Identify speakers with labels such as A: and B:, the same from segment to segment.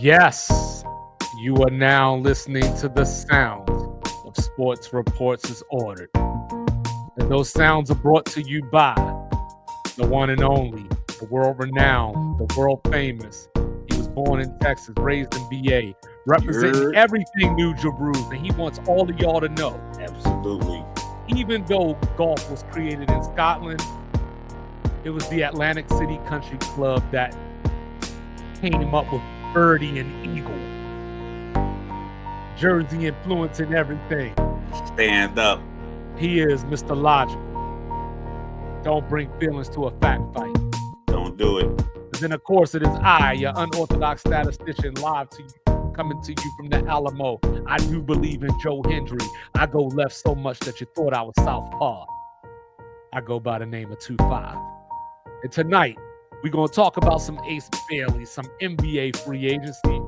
A: Yes, you are now listening to the sound of Sports Reports as Ordered. And those sounds are brought to you by the one and only, the world-renowned, the world-famous. He was born in Texas, raised in BA, representing everything New Jerusalem. And he wants all of y'all to know.
B: Absolutely.
A: Even though golf was created in Scotland, it was the Atlantic City Country Club that came up with birdie and eagle. Jersey influencing everything.
B: Stand up.
A: He is Mr. Logical. Don't bring feelings to a fact fight.
B: Don't do it.
A: And then, of course, it is I, your unorthodox statistician, live to you, coming to you from the Alamo. I do believe in Joe Hendry. I go left so much that you thought I was southpaw. I go by the name of 2-5. And tonight, we're going to talk about some Ace Bailey, some NBA free agency.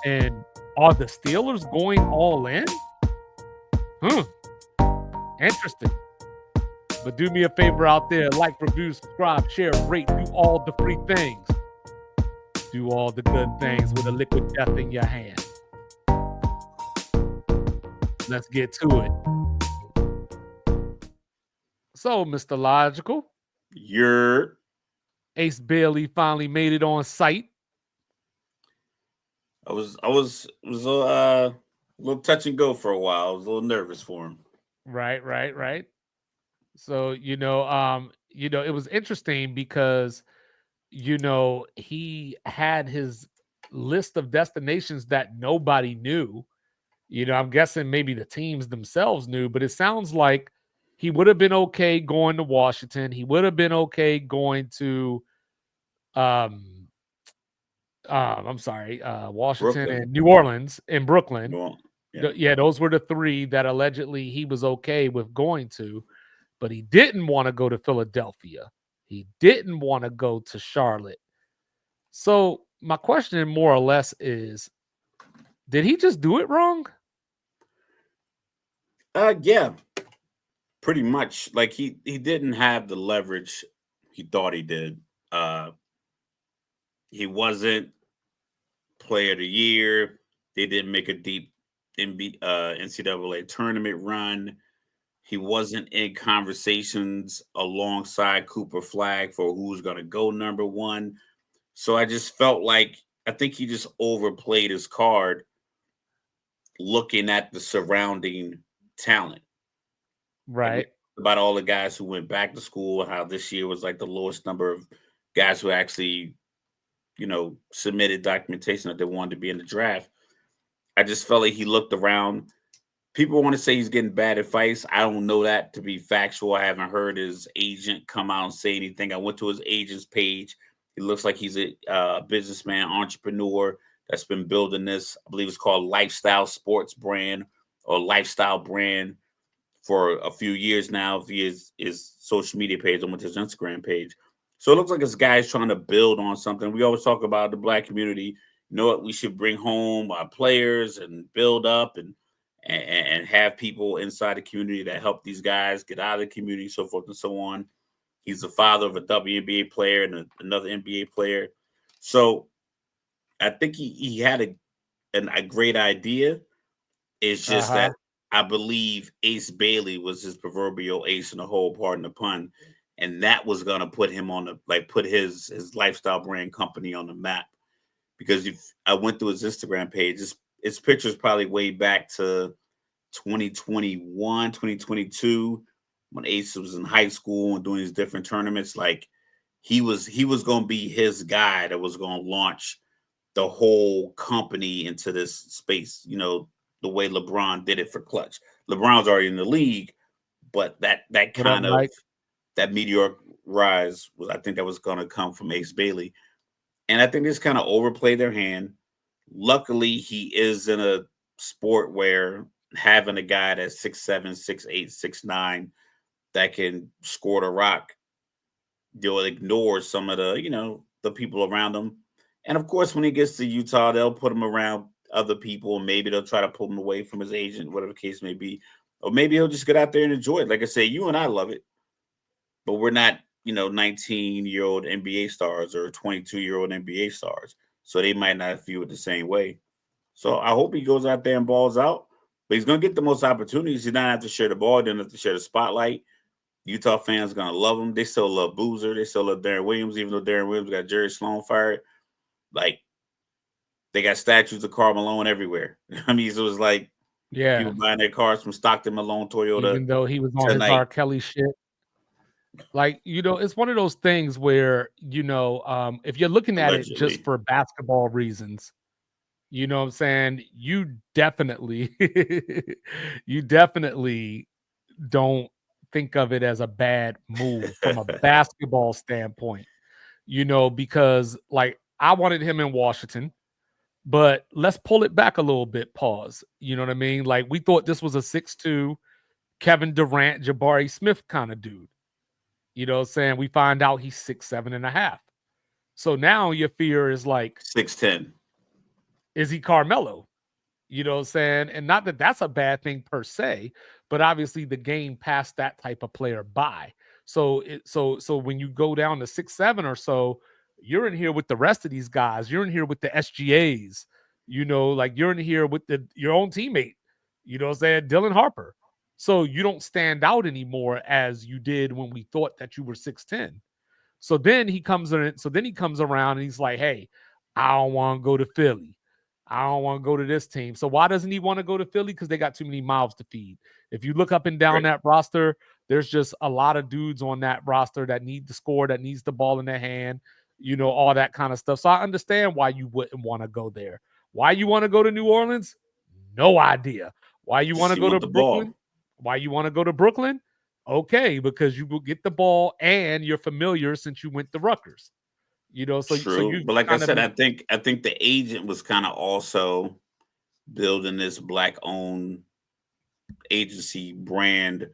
A: And are the Steelers going all in? Interesting. But do me a favor out there. Like, review, subscribe, share, rate, do all the free things. Do all the good things with a liquid death in your hand. Let's get to it. So, Mr. Logical.
B: Your
A: Ace Bailey finally made it on site.
B: I was a little touch and go for a while. I was a little nervous for him.
A: Right. So, it was interesting because, he had his list of destinations that nobody knew. I'm guessing maybe the teams themselves knew, but it sounds like he would have been okay going to Washington. He would have been okay going to Washington
B: Brooklyn.
A: and New Orleans and Brooklyn.
B: Well,
A: yeah, those were the three that allegedly he was okay with going to, but he didn't want to go to Philadelphia. He didn't want to go to Charlotte. So my question more or less is, did he just do it wrong?
B: Yeah, pretty much. Like he didn't have the leverage he thought he did. He wasn't player of the year. They didn't make a deep NCAA tournament run. He wasn't in conversations alongside Cooper Flag for who's going to go number one. So I just felt like I think he just overplayed his card looking at the surrounding talent.
A: Right.
B: About all the guys who went back to school, how this year was like the lowest number of guys who actually, submitted documentation that they wanted to be in the draft. I just felt like he looked around. People want to say he's getting bad advice. I don't know that to be factual. I haven't heard his agent come out and say anything. I went to his agent's page. He looks like he's a businessman, entrepreneur that's been building this, I believe it's called Lifestyle Sports Brand or Lifestyle Brand for a few years now via his social media page. I went to his Instagram page. So it looks like this guy's trying to build on something. We always talk about the Black community. You know what? We should bring home our players and build up and have people inside the community that help these guys get out of the community, so forth and so on. He's the father of a WNBA player and another NBA player. So I think he had a great idea. It's just that I believe Ace Bailey was his proverbial ace in the hole, pardon the pun. And that was going to put him on put his lifestyle brand company on the map. Because if I went through his Instagram page, his pictures probably way back to 2021, 2022, when Ace was in high school and doing his different tournaments. Like he was going to be his guy that was going to launch the whole company into this space, the way LeBron did it for Clutch. LeBron's already in the league, but that kind of that meteoric rise, I think that was going to come from Ace Bailey. And I think this kind of overplayed their hand. Luckily, he is in a sport where having a guy that's 6'7", 6'8", 6'9", that can score the rock, they'll ignore some of the people around him. And of course, when he gets to Utah, they'll put him around other people. Maybe they'll try to pull him away from his agent, whatever the case may be. Or maybe he'll just get out there and enjoy it. Like I say, you and I love it. But we're not, 19-year-old NBA stars or 22-year-old NBA stars. so they might not view it the same way. So I hope he goes out there and balls out, but he's gonna get the most opportunities. He's not have to share the ball, didn't have to share the spotlight. Utah fans gonna love him. They still love Boozer. They still love Darren Williams, even though Darren Williams got Jerry Sloan fired. Like they got statues of Karl Malone everywhere. I mean, so it was like
A: Yeah.
B: people buying their cars from Stockton Malone Toyota
A: Even though he was on his R.
B: tonight,
A: Kelly shit. Like, it's one of those things where, if you're looking at it just
B: allegedly.
A: for basketball reasons, you know what I'm saying? You definitely, you definitely don't think of it as a bad move from a basketball standpoint, because like I wanted him in Washington, but let's pull it back a little bit. Pause. You know what I mean? Like we thought this was a 6'2" Kevin Durant, Jabari Smith kind of dude. You know what I'm saying? We find out he's 6'7.5". So now your fear is like,
B: 6'10".
A: is he Carmelo? You know what I'm saying? And not that that's a bad thing per se, but obviously the game passed that type of player by. So when you go down to 6'7" or so, you're in here with the rest of these guys. You're in here with the SGAs, like you're in here with your own teammate, you know what I'm saying? Dylan Harper. So you don't stand out anymore as you did when we thought that you were 6'10". So then he comes in. So then he comes around and he's like, "Hey, I don't want to go to Philly. I don't want to go to this team." So why doesn't he want to go to Philly? Because they got too many mouths to feed. If you look up and down
B: Right.
A: that roster, there's just a lot of dudes on that roster that need to score, that needs the ball in their hand, all that kind of stuff. So I understand why you wouldn't want to go there. Why you want to go to New Orleans? No idea. Why you want
B: Just
A: to
B: you
A: go to
B: want the ball.
A: Brooklyn? Why you want to go to Brooklyn? Okay, because you will get the ball and you're familiar since you went to Rutgers. So
B: True.
A: you've
B: But like I
A: kind of
B: said,
A: been
B: I think the agent was kind of also building this black owned agency brand,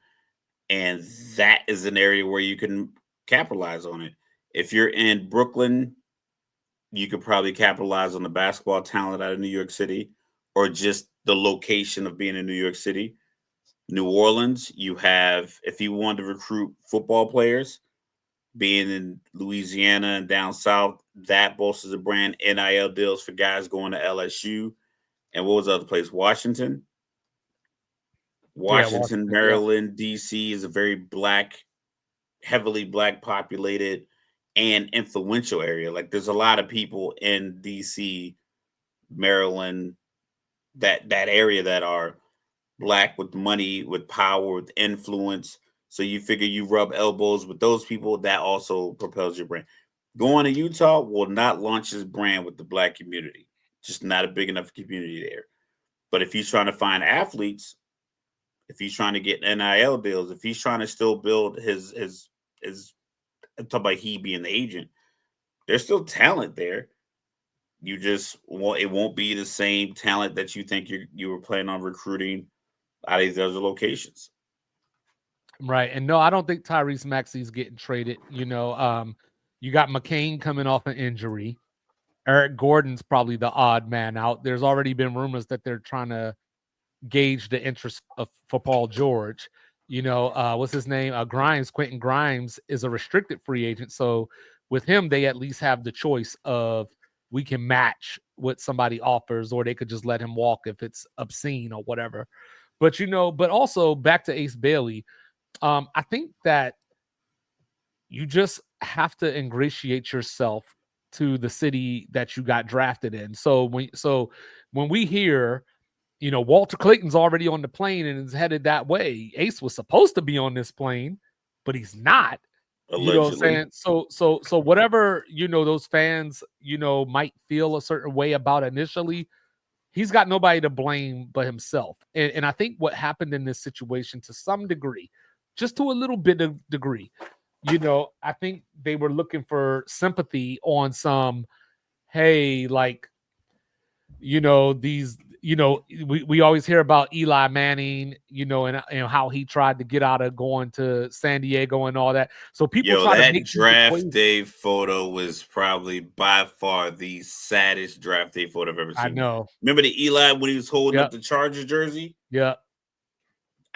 B: and that is an area where you can capitalize on it. If you're in Brooklyn, you could probably capitalize on the basketball talent out of New York City, or just the location of being in New York City. New Orleans, you have, if you want to recruit football players, being in Louisiana and down south, that bolsters the brand. NIL deals for guys going to LSU. And what was the other place? Washington.
A: yeah,
B: Washington,
A: Washington. Yep.
B: Maryland, DC is a very black, heavily black populated and influential area. Like there's a lot of people in DC, Maryland, that area that are black with money, with power, with influence. So you figure you rub elbows with those people, that also propels your brand. Going to Utah will not launch his brand with the black community. Just not a big enough community there. But if he's trying to find athletes, if he's trying to get NIL deals, if he's trying to still build his I'm talking about he being the agent, there's still talent there. You just it won't be the same talent that you think you were planning on recruiting out of these other locations.
A: Right. And no, I don't think Tyrese Maxey's getting traded. You got McCain coming off an injury. Eric Gordon's probably the odd man out. There's already been rumors that they're trying to gauge the interest for Paul George. What's his name? Grimes, Quentin Grimes is a restricted free agent. So with him, they at least have the choice of we can match what somebody offers, or they could just let him walk if it's obscene or whatever. But also back to Ace Bailey, I think that you just have to ingratiate yourself to the city that you got drafted in. So when we hear Walter Clayton's already on the plane and is headed that way. Ace was supposed to be on this plane, but he's not. You know what I'm
B: Allegedly.
A: saying? So whatever, those fans, might feel a certain way about initially, he's got nobody to blame but himself. And I think what happened in this situation to some degree, just to a little bit of degree, I think they were looking for sympathy on some, hey, like, these, we always hear about Eli Manning, and how he tried to get out of going to San Diego and all that. So people
B: Yo,
A: try to
B: that
A: make these
B: draft
A: equations.
B: day photo was probably by far the saddest draft day photo I've ever
A: I
B: seen.
A: know.
B: Remember the Eli when he was holding up
A: Yep.
B: the Chargers jersey?
A: Yep.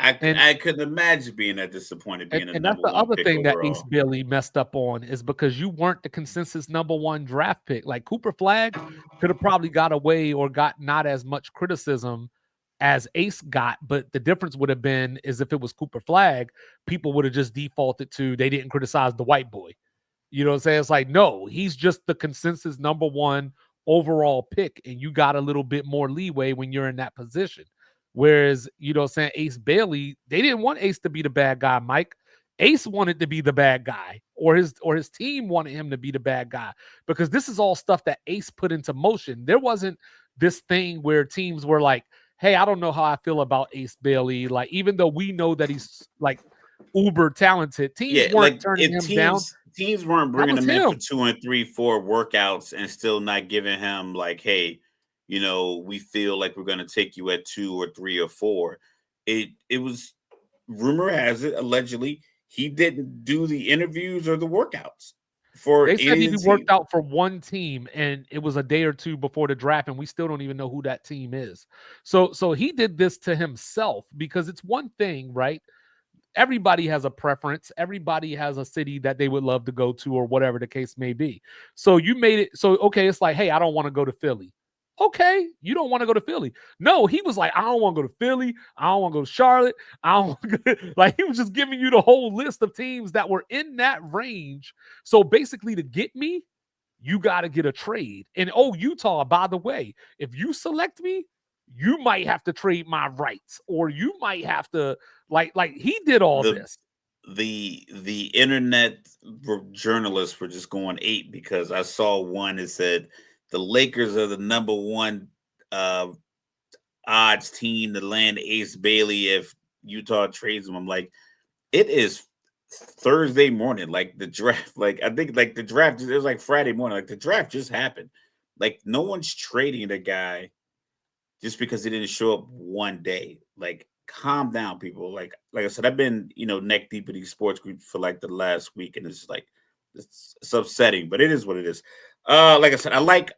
A: And
B: I couldn't imagine being that disappointed being a
A: and that's
B: number
A: the
B: one
A: other
B: pick
A: thing that Ace
B: overall.
A: Bailey messed up on is because you weren't the consensus number one draft pick. Like Cooper Flag could have probably got away or got not as much criticism as Ace got, but the difference would have been is if it was Cooper Flag, people would have just defaulted to they didn't criticize the white boy. You know what I'm saying? It's like, no, he's just the consensus number one overall pick, and you got a little bit more leeway when you're in that position. Whereas, you know what I'm saying, Ace Bailey, they didn't want Ace to be the bad guy, Mike. Ace wanted to be the bad guy, or his team wanted him to be the bad guy, because this is all stuff that Ace put into motion. There wasn't this thing where teams were like, hey, I don't know how I feel about Ace Bailey. Like, even though we know that he's like uber talented, teams
B: Yeah,
A: weren't
B: like
A: turning
B: if
A: him down.
B: teams weren't
A: That
B: bringing
A: was
B: him in for
A: him.
B: 2 and 3, 4 workouts and still not giving him like, hey, we feel like we're going to take you at 2 or 3 or 4. It was, rumor has it, allegedly he didn't do the interviews or the workouts for
A: They said
B: any
A: he
B: of the
A: worked
B: team.
A: out for one team, and it was a day or two before the draft, and we still don't even know who that team is. So he did this to himself, because it's one thing, right? Everybody has a preference. Everybody has a city that they would love to go to, or whatever the case may be. So you made it so okay, it's like, hey, I don't want to go to Philly. Okay, you don't want to go to Philly. No, he was like, I don't want to go to Philly. I don't want to go to Charlotte. I don't want to go. Like, he was just giving you the whole list of teams that were in that range. So basically, to get me, you got to get a trade. And oh, Utah, by the way, if you select me, you might have to trade my rights, or you might have to like he did all
B: The
A: this.
B: the internet journalists were just going ape because I saw one that said the Lakers are the number one uh odds team to land Ace Bailey if Utah trades him. I'm like, it is Thursday morning, like the draft. Like I think like the draft, it was like Friday morning. Like the draft just happened. Like no one's trading the guy just because he didn't show up one day. Like calm down, people. Like I said, I've been neck deep in these sports groups for like the last week, and it's like it's upsetting, but it is what it is. Like I said, I like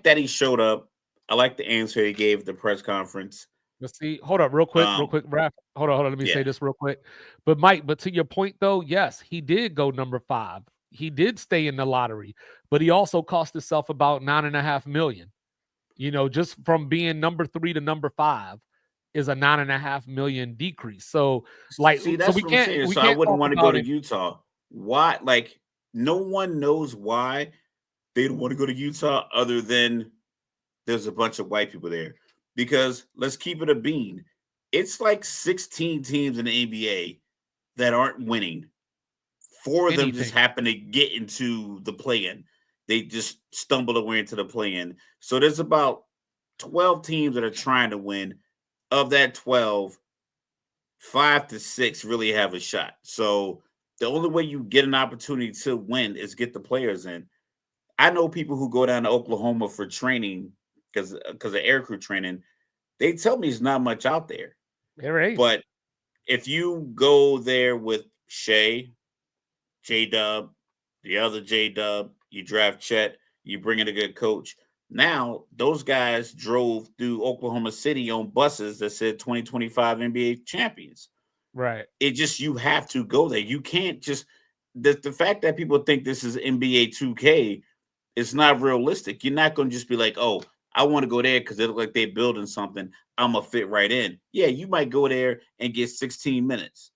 B: that he showed up. I like the answer he gave at the press conference.
A: Let's see. Hold up, real
B: Um,
A: quick, Raph. Hold on. Let me say
B: yeah.
A: this real quick. But Mike, but to your point though, yes, he did go number 5. He did stay in the lottery, but he also cost himself about 9.5 million. Just from being number 3 to number 5 is a 9.5 million decrease. So
B: See,
A: so
B: that's
A: we
B: what I'm
A: can't
B: saying.
A: we
B: So I
A: can't
B: wouldn't
A: talk
B: want to go
A: about
B: to
A: it.
B: Utah. Why? Like, no one knows why they don't want to go to Utah other than there's a bunch of white people there. Because let's keep it a bean. It's like 16 teams in the NBA that aren't winning. 4 of them just
A: Anything.
B: happen to get into the play-in. They just stumble their way into the play-in. So there's about 12 teams that are trying to win. Of that 12, 5 to 6 really have a shot. So the only way you get an opportunity to win is get the players in. I know people who go down to Oklahoma for training because of air crew training. They tell me there's not much out there.
A: There ain't.
B: But if you go there with Shea, J Dub, the other J Dub, you draft Chet, you bring in a good coach. Now, those guys drove through Oklahoma City on buses that said 2025 NBA champions.
A: Right.
B: It just, you have to go there. You can't just, the fact that people think this is NBA 2K, it's not realistic. You're not going to just be like, oh, I want to go there because they look like they're building something. I'm going to fit right in. Yeah, you might go there and get 16 minutes.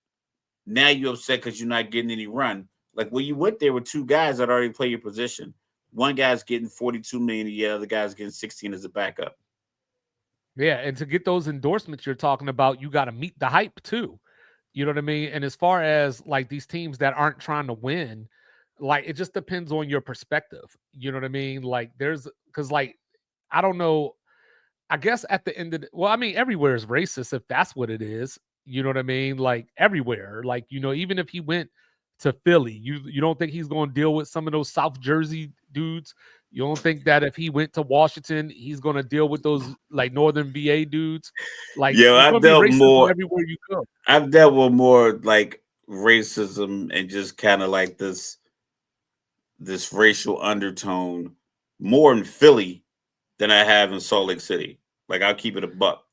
B: Now you're upset because you're not getting any run. Like when you went there with 2 guys that already play your position. One guy's getting 42 million a year, the other guy's getting 16 as a backup.
A: Yeah, and to get those endorsements you're talking about, you got to meet the hype too. You know what I mean? And as far as like these teams that aren't trying to win, like it just depends on your perspective. You know what I mean? Like there's because like I don't know. I guess at the end of I mean, everywhere is racist if that's what it is. You know what I mean? Like everywhere. Like, even if he went to Philly, you don't think he's going to deal with some of those South Jersey dudes? You don't think that if he went to Washington, he's going to deal with those like Northern VA dudes? Like
B: Yo,
A: there's going to be racism everywhere you go.
B: I've dealt with more like racism and just kind of like this racial undertone more in Philly than I have in Salt Lake City. Like I'll keep it a buck.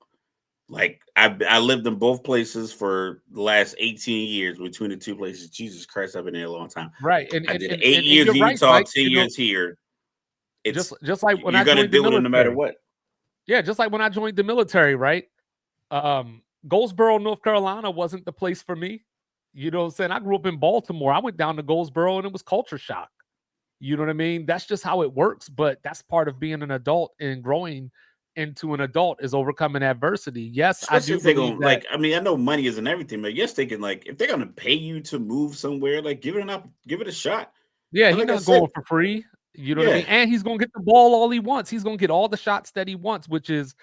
B: Like I lived in both places for the last 18 years between the two places. Jesus Christ, I've been there a long time.
A: Right, and
B: I
A: and
B: did
A: and
B: 8
A: and, and
B: years
A: you're
B: in
A: right,
B: Utah,
A: Mike.
B: 10 years here.
A: Just
B: It's
A: just like when I
B: you're gonna
A: joined the
B: deal with it no matter
A: military.
B: what.
A: Yeah, just like when I joined the military, right? Goldsboro, North Carolina wasn't the place for me. You know what I'm saying? I grew up in Baltimore. I went down to Goldsboro and it was culture shock. You know what I mean? That's just how it works, but that's part of being an adult and growing into an adult is overcoming adversity. Yes, I
B: Especially
A: do
B: if they're
A: believe
B: gonna
A: that.
B: like. I mean, I know money isn't everything, but yes, they can like if they're gonna pay you to move somewhere, like give it a shot.
A: Yeah,
B: And
A: he's
B: like I
A: not going
B: said,
A: for free. You know what I
B: yeah,
A: mean? And he's going to get the ball all he wants. He's going to get all the shots that he wants, which is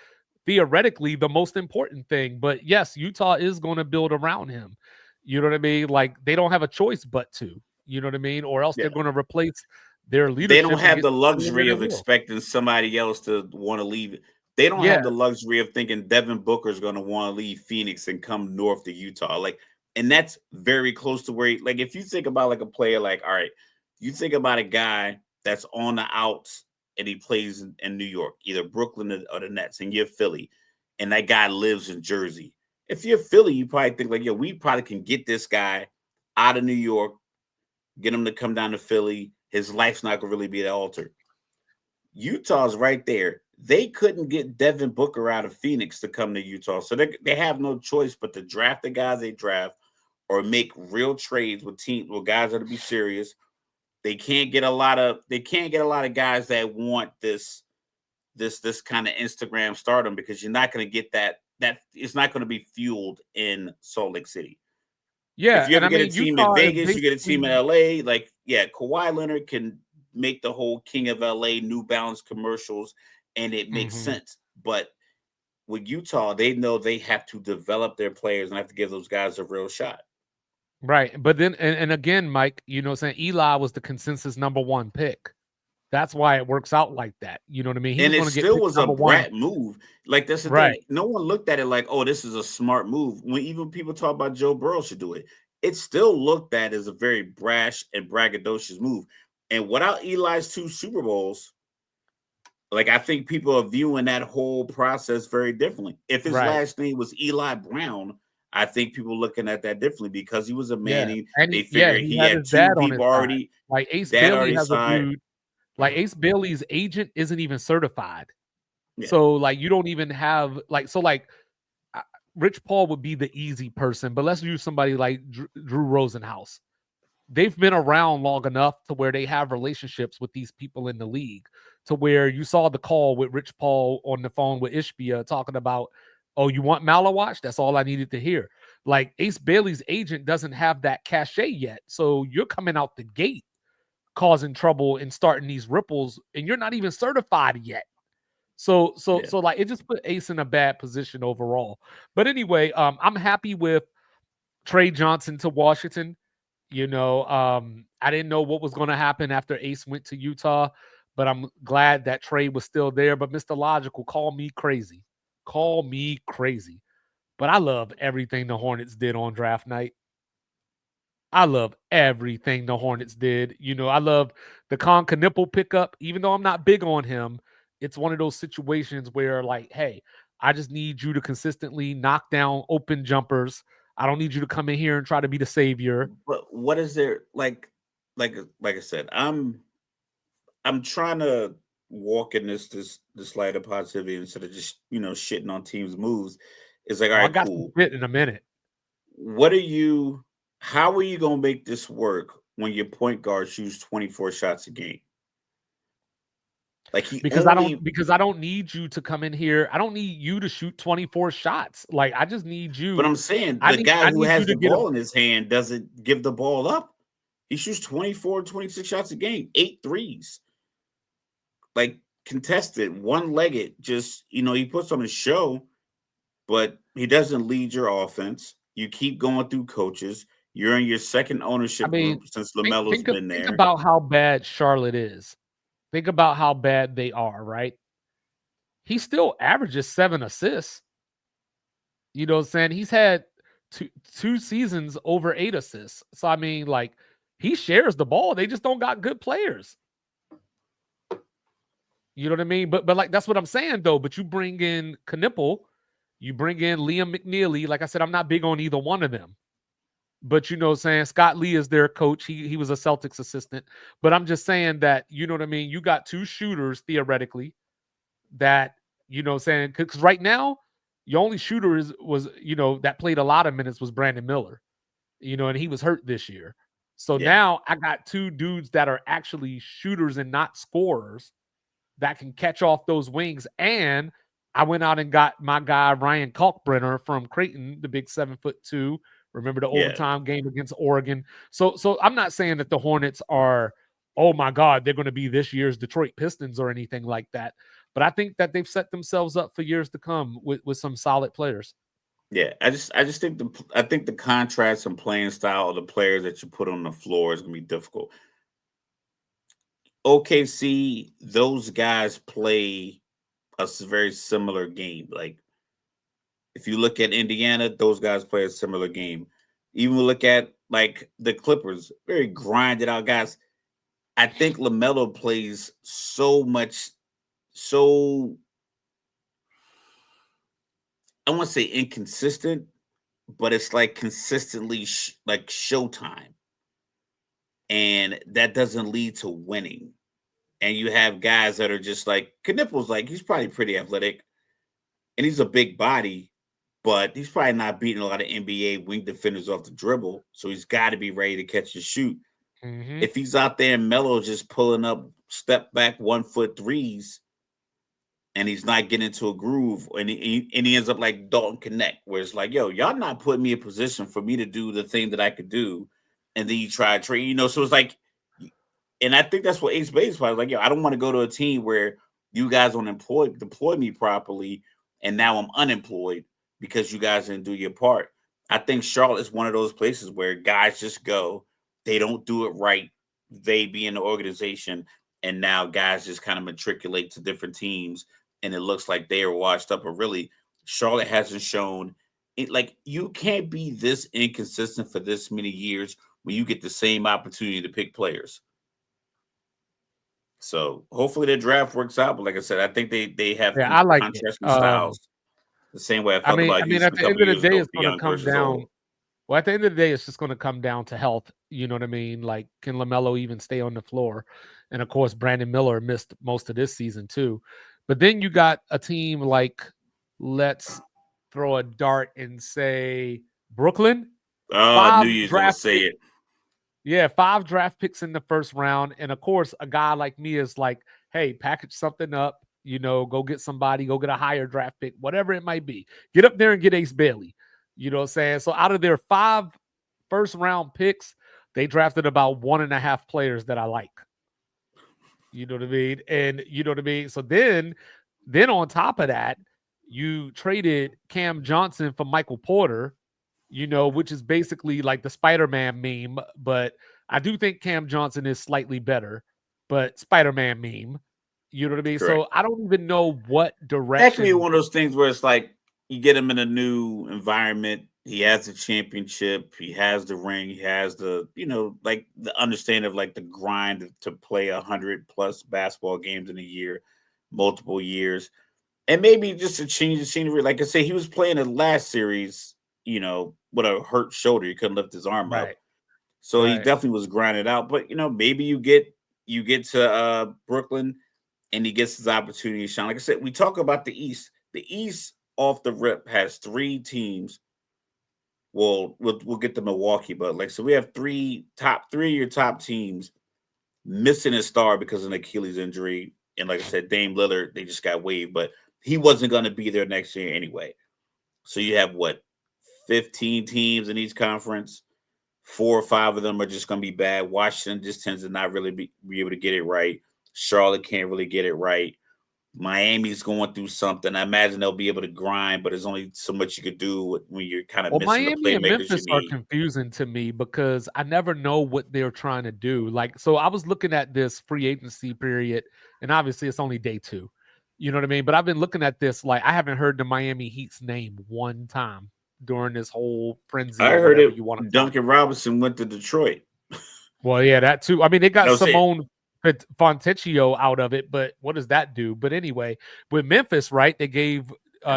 A: theoretically the most important thing. But yes, Utah is going to build around him. You know what I mean? Like they don't have a choice but to. You know what I mean? Or else
B: yeah.
A: they're going to replace their
B: They don't
A: leadership and
B: have
A: get
B: the
A: somebody in there
B: luxury
A: that
B: of
A: will.
B: expecting somebody else to want to leave. They don't
A: Yeah,
B: have the luxury of thinking Devin Booker is going to want to leave Phoenix and come north to Utah. Like, and that's very close to where, like, if you think about like a player, like, all right, you think about a guy that's on the outs and he plays in New York, either Brooklyn or the Nets, and you're Philly, and that guy lives in Jersey. If you're Philly, you probably think like, yeah, we probably can get this guy out of New York, get him to come down to Philly. His life's not gonna really be altered. Utah's right there. They couldn't get Devin Booker out of Phoenix to come to Utah, so they have no choice but to draft the guys they draft or make real trades with teams with guys that'll be serious. They can't get a lot of guys that want this kind of Instagram stardom because you're not going to get that it's not going to be fueled in Salt Lake City. If
A: yeah,
B: you
A: and
B: ever
A: I
B: get a
A: mean
B: team in
A: Utah is
B: Vegas, you get a team in
A: basically
B: LA, like yeah, Kawhi Leonard can make the whole King of LA New Balance commercials and it makes
A: mhm.
B: sense. But with Utah, they know they have to develop their players and have to give those guys a real shot.
A: Right. But then and again, Mike, you know, saying Eli was the consensus number one pick. That's why it works out like that. You know what I mean? He
B: And
A: was
B: it
A: going to get
B: still
A: picked
B: was a
A: number one.
B: brat move. Like that's the
A: Right.
B: thing. No one looked at it like, oh, this is a smart move. When even people talk about Joe Burrow should do it, it still looked at as a very brash and braggadocious move. And without Eli's two Super Bowls, like I think people are viewing that whole process very differently. If his
A: Right.
B: last name was Eli Brown, I think people looking at that differently because he was a
A: Yeah.
B: Manning.
A: And
B: They
A: yeah,
B: figure
A: he
B: he
A: had
B: had
A: his
B: two
A: dad on his
B: people
A: side.
B: already,
A: Like Ace
B: dad
A: Bailey
B: already
A: has a
B: signed.
A: dude, like Ace Bailey's agent isn't even certified.
B: Yeah,
A: So like you don't even have like so like uh, Rich Paul would be the easy person, but let's use somebody like Drew Rosenhaus. They've been around long enough to where they have relationships with these people in the league to where you saw the call with Rich Paul on the phone with Ishbia talking about, oh, you want Malawatch? That's all I needed to hear. Like Ace Bailey's agent doesn't have that cachet yet. So you're coming out the gate causing trouble and starting these ripples, and you're not even certified yet. So, so,
B: yeah.
A: so like it just put Ace in a bad position overall. But anyway, I'm happy with Trey Johnson to Washington. You know, I didn't know what was going to happen after Ace went to Utah, but I'm glad that Trey was still there. But Mr. Logical, call me crazy. Call me crazy. But I love everything the Hornets did on draft night. I love everything the Hornets did. You know, I love the Con Knipple pickup, even though I'm not big on him. It's one of those situations where, like, hey, I just need you to consistently knock down open jumpers. I don't need you to come in here and try to be the savior.
B: But what is there like I said, I'm trying to walk in this light of positivity instead of just shitting on teams' moves. It's like, all
A: Oh, I
B: right,
A: got some
B: cool.
A: shit in a minute
B: What are you? How are you gonna make this work when your point guard shoots 24 shots a game? Like he only.
A: because I don't need you to come in here. I don't need you to shoot 24 shots. Like I just need
B: But
A: you.
B: I'm saying the guy
A: I
B: who
A: need you
B: has
A: to
B: the
A: get a
B: ball in his hand doesn't give the ball up. He shoots 24, 26 shots a game, eight threes, like contested, one legged. Just he puts on a show, but he doesn't lead your offense. You keep going through coaches. You're in your second
A: I
B: ownership
A: mean,
B: group since Lamelo's been
A: think
B: there.
A: about how bad Charlotte is. Think about how bad they are, right? He still averages 7 assists. You know what I'm saying? He's had two seasons over 8 assists. So I mean, like he shares the ball. They just don't got good players. You know what I mean? But like that's what I'm saying though. But you bring in Knipple You bring in Liam McNeely. Like I said, I'm not big on either one of them. But you know what I'm saying? Scott Lee is their coach. He was a Celtics assistant. But I'm just saying that, you know what I mean? You got two shooters theoretically that, you know what I'm saying? Because right now, your only shooter was, that played a lot of minutes was Brandon Miller, and he was hurt this year. So
B: Yeah,
A: now I got two dudes that are actually shooters and not scorers that can catch off those wings. And I went out and got my guy Ryan Kalkbrenner from Creighton, the big 7'2". Remember the
B: yeah,
A: overtime game against Oregon? So I'm not saying that the Hornets are, oh my God, they're going to be this year's Detroit Pistons or anything like that. But I think that they've set themselves up for years to come with some solid players.
B: yeah. I just think the contrast and playing style of the players that you put on the floor is gonna be difficult. OKC, those guys play very similar game. Like if you look at Indiana, those guys play a similar game. Even look at like the Clippers, very grinded out guys. I think LaMelo plays so I want to say inconsistent, but it's like consistently like showtime, and that doesn't lead to winning. And you have guys that are just like Knipple's, like he's probably pretty athletic, and he's a big body, but he's probably not beating a lot of NBA wing defenders off the dribble. So he's got to be ready to catch and shoot.
A: Mm-hmm.
B: If he's out there and Melo just pulling up step back 1 foot threes, and he's not getting into a groove, and he ends up like Dalton Connect, where it's like, yo, y'all not putting me in position for me to do the thing that I could do, and then you try to trade, So it's like, and I think that's what Ace Bates was like. Yo, I don't want to go to a team where you guys don't deploy me properly, and now I'm unemployed because you guys didn't do your part. I think Charlotte is one of those places where guys just go, they don't do it right, they be in the organization, and now guys just kind of matriculate to different teams, and it looks like they are washed up. But really, Charlotte hasn't shown it. Like you can't be this inconsistent for this many years when you get the same opportunity to pick players. So hopefully the draft works out. But like I said, I think they have
A: Yeah, I like it.
B: contrasting styles. The same way I
A: I
B: felt
A: mean,
B: about
A: I mean,
B: Houston
A: at
B: a
A: the
B: couple
A: end of the
B: years
A: day,
B: ago
A: it's
B: for
A: going to
B: young
A: come
B: versus old.
A: down. Well, at the end of the day, it's just going to come down to health. You know what I mean? Like, can LaMelo even stay on the floor? And of course, Brandon Miller missed most of this season too. But then you got a team like, let's throw a dart and say Brooklyn,
B: Oh, I knew
A: five
B: you was gonna
A: draft
B: say
A: picks.
B: it.
A: Yeah, five draft picks in the first round. And of course, a guy like me is like, hey, package something up, go get somebody, go get a higher draft pick, whatever it might be. Get up there and get Ace Bailey. You know what I'm saying? So out of their five first round picks, they drafted about 1.5 players that I like. You know what I mean? And you know what I mean? So then on top of that, you traded Cam Johnson for Michael Porter, which is basically like the Spider-Man meme, but I do think Cam Johnson is slightly better, but Spider-Man meme. You know what I mean?
B: Correct.
A: So I don't even know what
B: That could be
A: direction.
B: one of those things where it's like you get him in a new environment. He has the championship. He has the ring. He has like the understanding of like the grind to play 100+ basketball games in a year, multiple years, and maybe just to change the scenery. Like I said, he was playing the last series, with a hurt shoulder. He couldn't lift his arm up,
A: Right,
B: so he
A: right.
B: definitely was grinding out. But maybe you get to Brooklyn and he gets his opportunity to shine. Like I said, we talk about the East. The East off the rip has three teams. Well, we'll get to Milwaukee, but like so we have three of your top teams missing a star because of an Achilles injury. And like I said, Dame Lillard, they just got waived, but he wasn't going to be there next year anyway. So you have what, 15 teams in each conference. 4 or 5 of them are just going to be bad. Washington just tends to not really be able to get it right. Charlotte can't really get it right. Miami's going through something. I imagine they'll be able to grind, but there's only so much you could do when you're kind of
A: Well,
B: missing the
A: Miami and
B: playmakers you
A: Memphis are
B: need.
A: confusing to me because I never know what they're trying to do. Like, so I was looking at this free agency period, and obviously it's only day 2. You know what I mean? But I've been looking at this like I haven't heard the Miami Heat's name one time during this whole frenzy
B: I
A: or
B: heard
A: whatever
B: it.
A: you want to call it.
B: Duncan Robinson went to Detroit.
A: Well, yeah, that too. I mean, they got
B: That was it.
A: Simone Fontecchio out of it, but what does that do? But anyway, with Memphis, right? They gave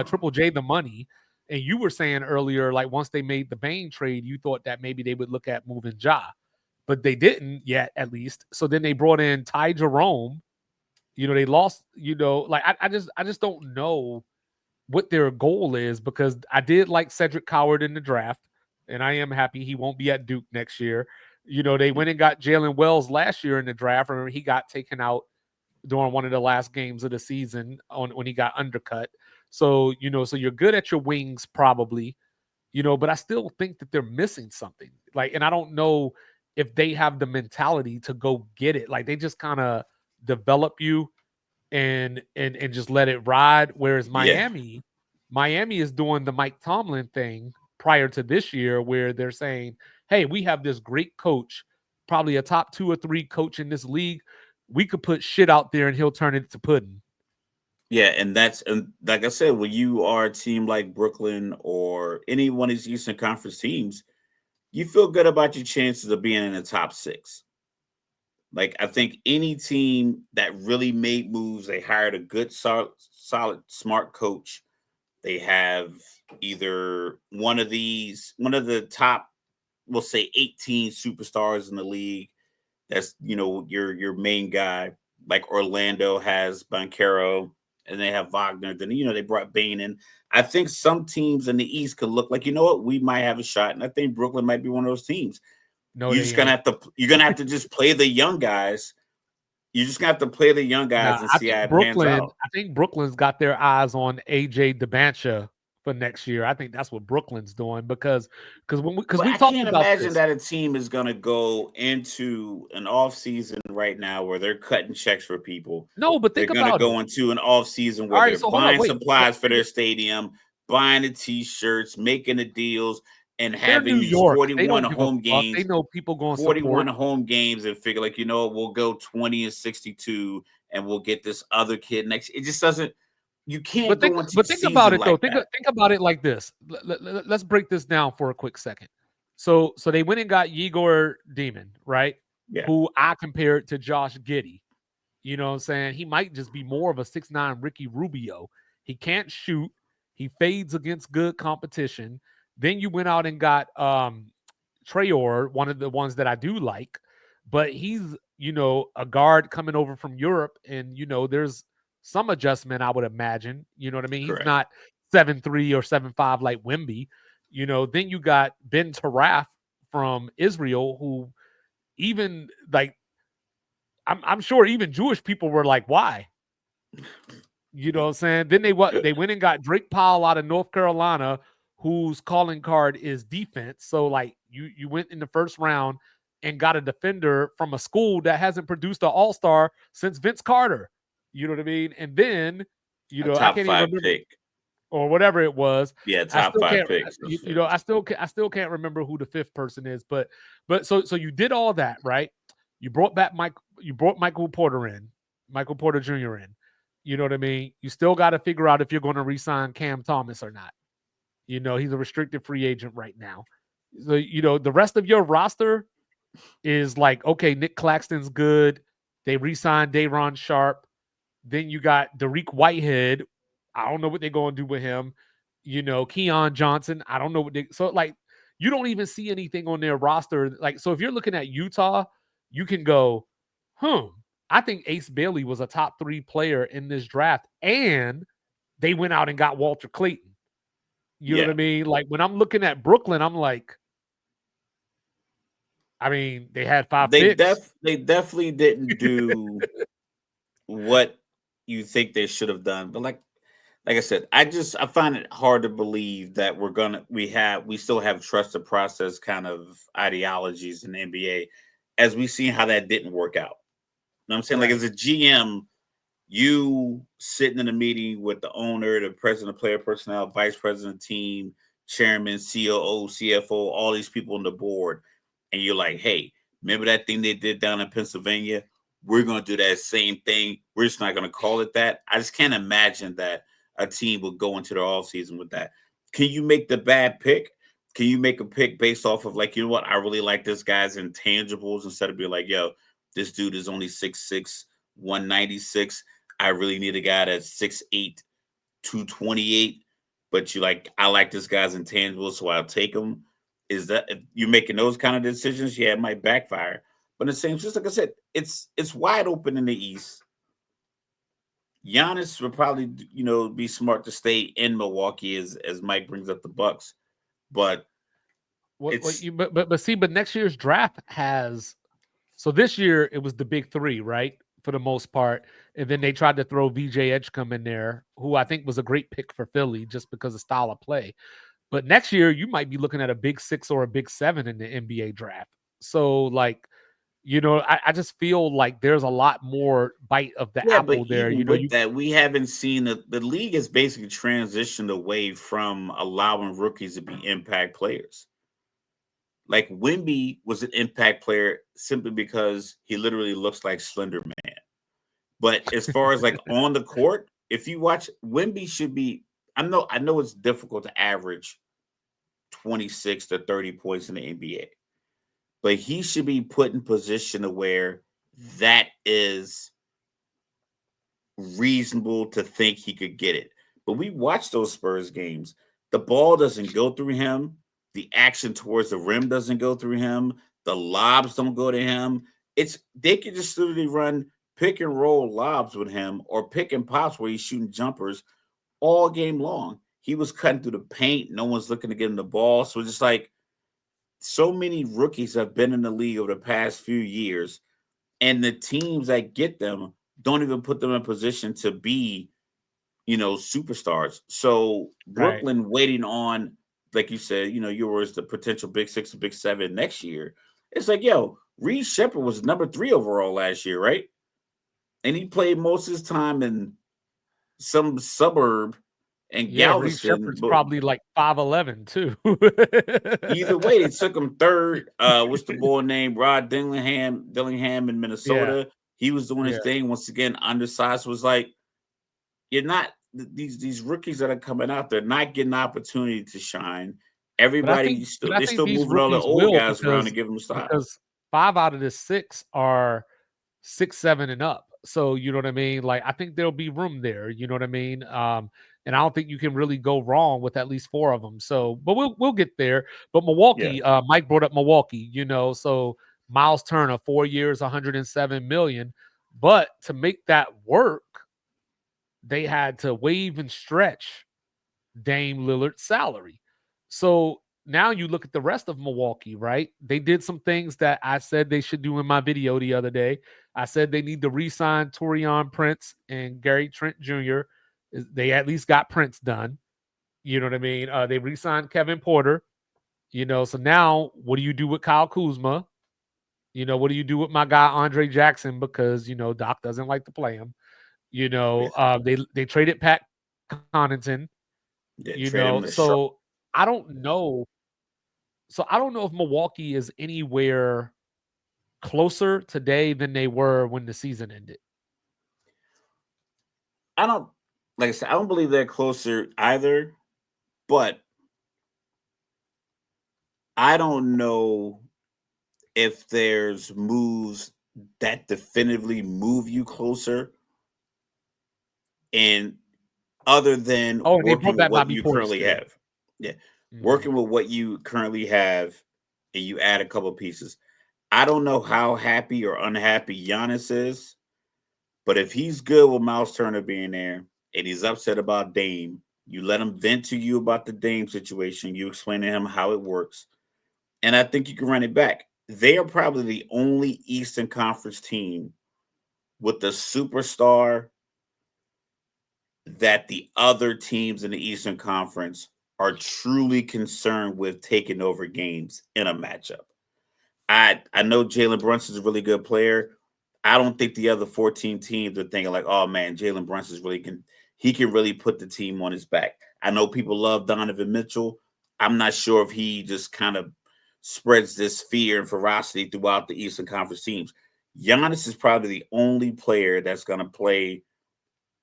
A: Triple J the money. And you were saying earlier, like once they made the Bane trade, you thought that maybe they would look at moving Ja, but they didn't yet, at least. So then they brought in Ty Jerome. They lost. Like I just don't know what their goal is, because I did like Cedric Coward in the draft, and I am happy he won't be at Duke next year. They went and got Jalen Wells last year in the draft. Remember, he got taken out during one of the last games of the season when he got undercut. So, so you're good at your wings probably, but I still think that they're missing something. Like, and I don't know if they have the mentality to go get it. Like, they just kind of develop you and just let it ride. Whereas
B: Yeah.
A: Miami is doing the Mike Tomlin thing prior to this year, where they're saying, "Hey, we have this great coach, probably a top 2 or 3 coach in this league. We could put shit out there and he'll turn it to pudding."
B: Yeah, and like I said, when you are a team like Brooklyn or any one of these Eastern Conference teams, you feel good about your chances of being in the top 6. Like, I think any team that really made moves, they hired a good, solid, smart coach. They have either one of the top, we'll say 18 superstars in the league. That's your main guy. Like Orlando has Banchero, and they have Wagner. Then they brought Bain in. I think some teams in the East could look like, what, we might have a shot, and I think Brooklyn might be one of those teams.
A: No, they ain't.
B: You're gonna have to just play the young guys. You're just gonna have to play the young
A: Nah,
B: guys and see how it pans out.
A: I think Brooklyn's got their eyes on AJ DeBancha for next year. I think that's what Brooklyn's doing, because
B: But
A: we
B: I
A: talked
B: can't
A: about
B: imagine
A: this.
B: that a team is gonna go into an off season right now where they're cutting checks for people.
A: No, but
B: They're
A: think
B: gonna
A: about it.
B: go into an off season
A: All
B: where
A: right,
B: they're
A: so hold up,
B: buying
A: wait. So
B: supplies for their stadium, buying the t-shirts, making the deals, and
A: they're
B: having
A: New
B: these
A: York. They don't give a fuck. They
B: games,
A: know people going to
B: 41
A: support.
B: home games, and figure like, we'll go 20-62 and we'll get this other kid next. It just doesn't. You can't go into the
A: Think about
B: season
A: it though.
B: like that.
A: Think about it like this. Let's break this down for a quick second. So they went and got Igor Demon, right?
B: Yeah,
A: Who I compared to Josh Giddey. You know what I'm saying? He might just be more of a 6'9" Ricky Rubio. He can't shoot. He fades against good competition. Then you went out and got Traore, one of the ones that I do like, but he's, a guard coming over from Europe, and there's some adjustment, I would imagine. You know what I mean? He's
B: correct.
A: not 7'3" or 7'5" like Wemby. Then you got Ben Taraf from Israel, who even like I'm sure even Jewish people were like, why? You know what I'm saying? Then they went and got Drake Powell out of North Carolina, whose calling card is defense. So like you went in the first round and got a defender from a school that hasn't produced an all-star since Vince Carter. You know what I mean? And then,
B: A
A: I
B: top
A: can't even
B: 5
A: remember,
B: pick.
A: or whatever it was.
B: Yeah,
A: I
B: top
A: still
B: 5
A: can't
B: picks.
A: I still can't remember who the fifth person is, but so you did all that, right? You brought Michael Porter Jr. in. You know what I mean? You still got to figure out if you're going to re-sign Cam Thomas or not. He's a restricted free agent right now. So, the rest of your roster is like, okay, Nick Claxton's good. They re-signed Day'Ron Sharp. Then you got Dariq Whitehead. I don't know what they're going to do with him. Keon Johnson. I don't know what so like, you don't even see anything on their roster. Like, so if you're looking at Utah, you can go, I think Ace Bailey was a top 3 player in this draft, and they went out and got Walter Clayton. You know what
B: Yeah.
A: I mean? Like, when I'm looking at Brooklyn, I'm like, I mean, they had 5 picks.
B: They definitely didn't do what you think they should have done. But like I said, I find it hard to believe that we still have trust the process kind of ideologies in the NBA, as we see how that didn't work out. You know what I'm saying? Like,
A: Right.
B: as a GM, you sitting in a meeting with the owner, the president of player personnel, vice president, team, chairman, COO, CFO, all these people on the board, and you're like, hey, remember that thing they did down in Pennsylvania? We're going to do that same thing. We're just not going to call it that. I just can't imagine that a team would go into their offseason with that. Can you make the bad pick? Can you make a pick based off of, like, what? I really like this guy's intangibles, instead of being like, yo, this dude is only 6'6", 196. I really need a guy that's 6'8", 228, but you like, I like this guy's intangibles, so I'll take him. Is that if you're making those kind of decisions? Yeah, it might backfire. But the same, just like I said, it's wide open in the East. Giannis would probably, be smart to stay in Milwaukee as Mike brings up the Bucks. But
A: What
B: it's
A: you but see, but next year's draft has so this year it was the big three, right? For the most part. And then they tried to throw VJ Edgecombe in there, who I think was a great pick for Philly just because of style of play. But next year you might be looking at a big six or a big seven in the NBA draft. So like, I just feel like there's a lot more bite of the
B: yeah, but
A: apple there.
B: even with
A: You
B: that, we haven't seen the league has basically transitioned away from allowing rookies to be impact players. Like Wimby was an impact player simply because he literally looks like Slender Man. But as far as like on the court, if you watch Wimby should be, I know it's difficult to average 26 to 30 points in the NBA, but he should be put in position to where that is reasonable to think he could get it. But we watch those Spurs games. The ball doesn't go through him. The action towards the rim doesn't go through him. The lobs don't go to him. They could just literally run pick and roll lobs with him or pick and pops where he's shooting jumpers all game long. He was cutting through the paint. No one's looking to get him the ball. So it's just like so many rookies have been in the league over the past few years, and the teams that get them don't even put them in position to be, superstars. So
A: right.
B: Brooklyn waiting on, like you said, yours the potential big six or big seven next year. It's like, yo, Reed Shepard was number 3 overall last year, right? And he played most of his time in some suburb in
A: Yeah, Reed
B: Galveston.
A: Shepherd's
B: But
A: probably like 5'11" too.
B: either way, they took him third. What's the boy named Rod Dillingham in
A: Yeah,
B: Minnesota? He was doing his
A: yeah.
B: thing once again. Undersized was like, you're not these rookies that are coming out. They're not getting opportunity to shine.
A: But I
B: Everybody
A: think
B: still
A: but I
B: they're
A: think
B: still
A: these
B: moving all the
A: rookies
B: old
A: will
B: guys around to
A: because
B: give them a stop.
A: because 5 out of the 6 are 6, 7 and up. So, you know what I mean? Like, I think there'll be room there, you know what I mean? And I don't think you can really go wrong with at least 4 of them. So, but we'll get there. But
B: Yeah,
A: Milwaukee, Mike brought up Milwaukee, so Miles Turner, 4 years, 107 million. But to make that work, they had to waive and stretch Dame Lillard's salary. So now you look at the rest of Milwaukee, right? They did some things that I said they should do in my video the other day. I said they need to re-sign Torian Prince and Gary Trent Jr. They at least got Prince done. You know what I mean? They re-signed Kevin Porter. So now what do you do with Kyle Kuzma? What do you do with my guy Andre Jackson? Because Doc doesn't like to play him.
B: yeah,
A: They traded Pat Connaughton.
B: yeah. Trade him to Charlotte.
A: So I don't know. So I don't know if Milwaukee is anywhere closer today than they were when the season ended.
B: I don't like I said. I don't believe they're closer either. But I don't know if there's moves that definitively move you closer, and other than
A: Oh, and they
B: working
A: brought
B: with
A: back
B: what
A: Bobby
B: you
A: Portis
B: currently
A: too.
B: have. Yeah.
A: Mhm.
B: Working with what you currently have and you add a couple pieces. I don't know how happy or unhappy Giannis is, but if he's good with Miles Turner being there and he's upset about Dame, you let him vent to you about the Dame situation. You explain to him how it works. And I think you can run it back. They are probably the only Eastern Conference team with the superstar that the other teams in the Eastern Conference are truly concerned with taking over games in a matchup. I know Jalen Brunson's a really good player. I don't think the other 14 teams are thinking like, oh man, Jalen Brunson's really can really put the team on his back. I know people love Donovan Mitchell. I'm not sure if he just kind of spreads this fear and ferocity throughout the Eastern Conference teams. Giannis is probably the only player that's going to play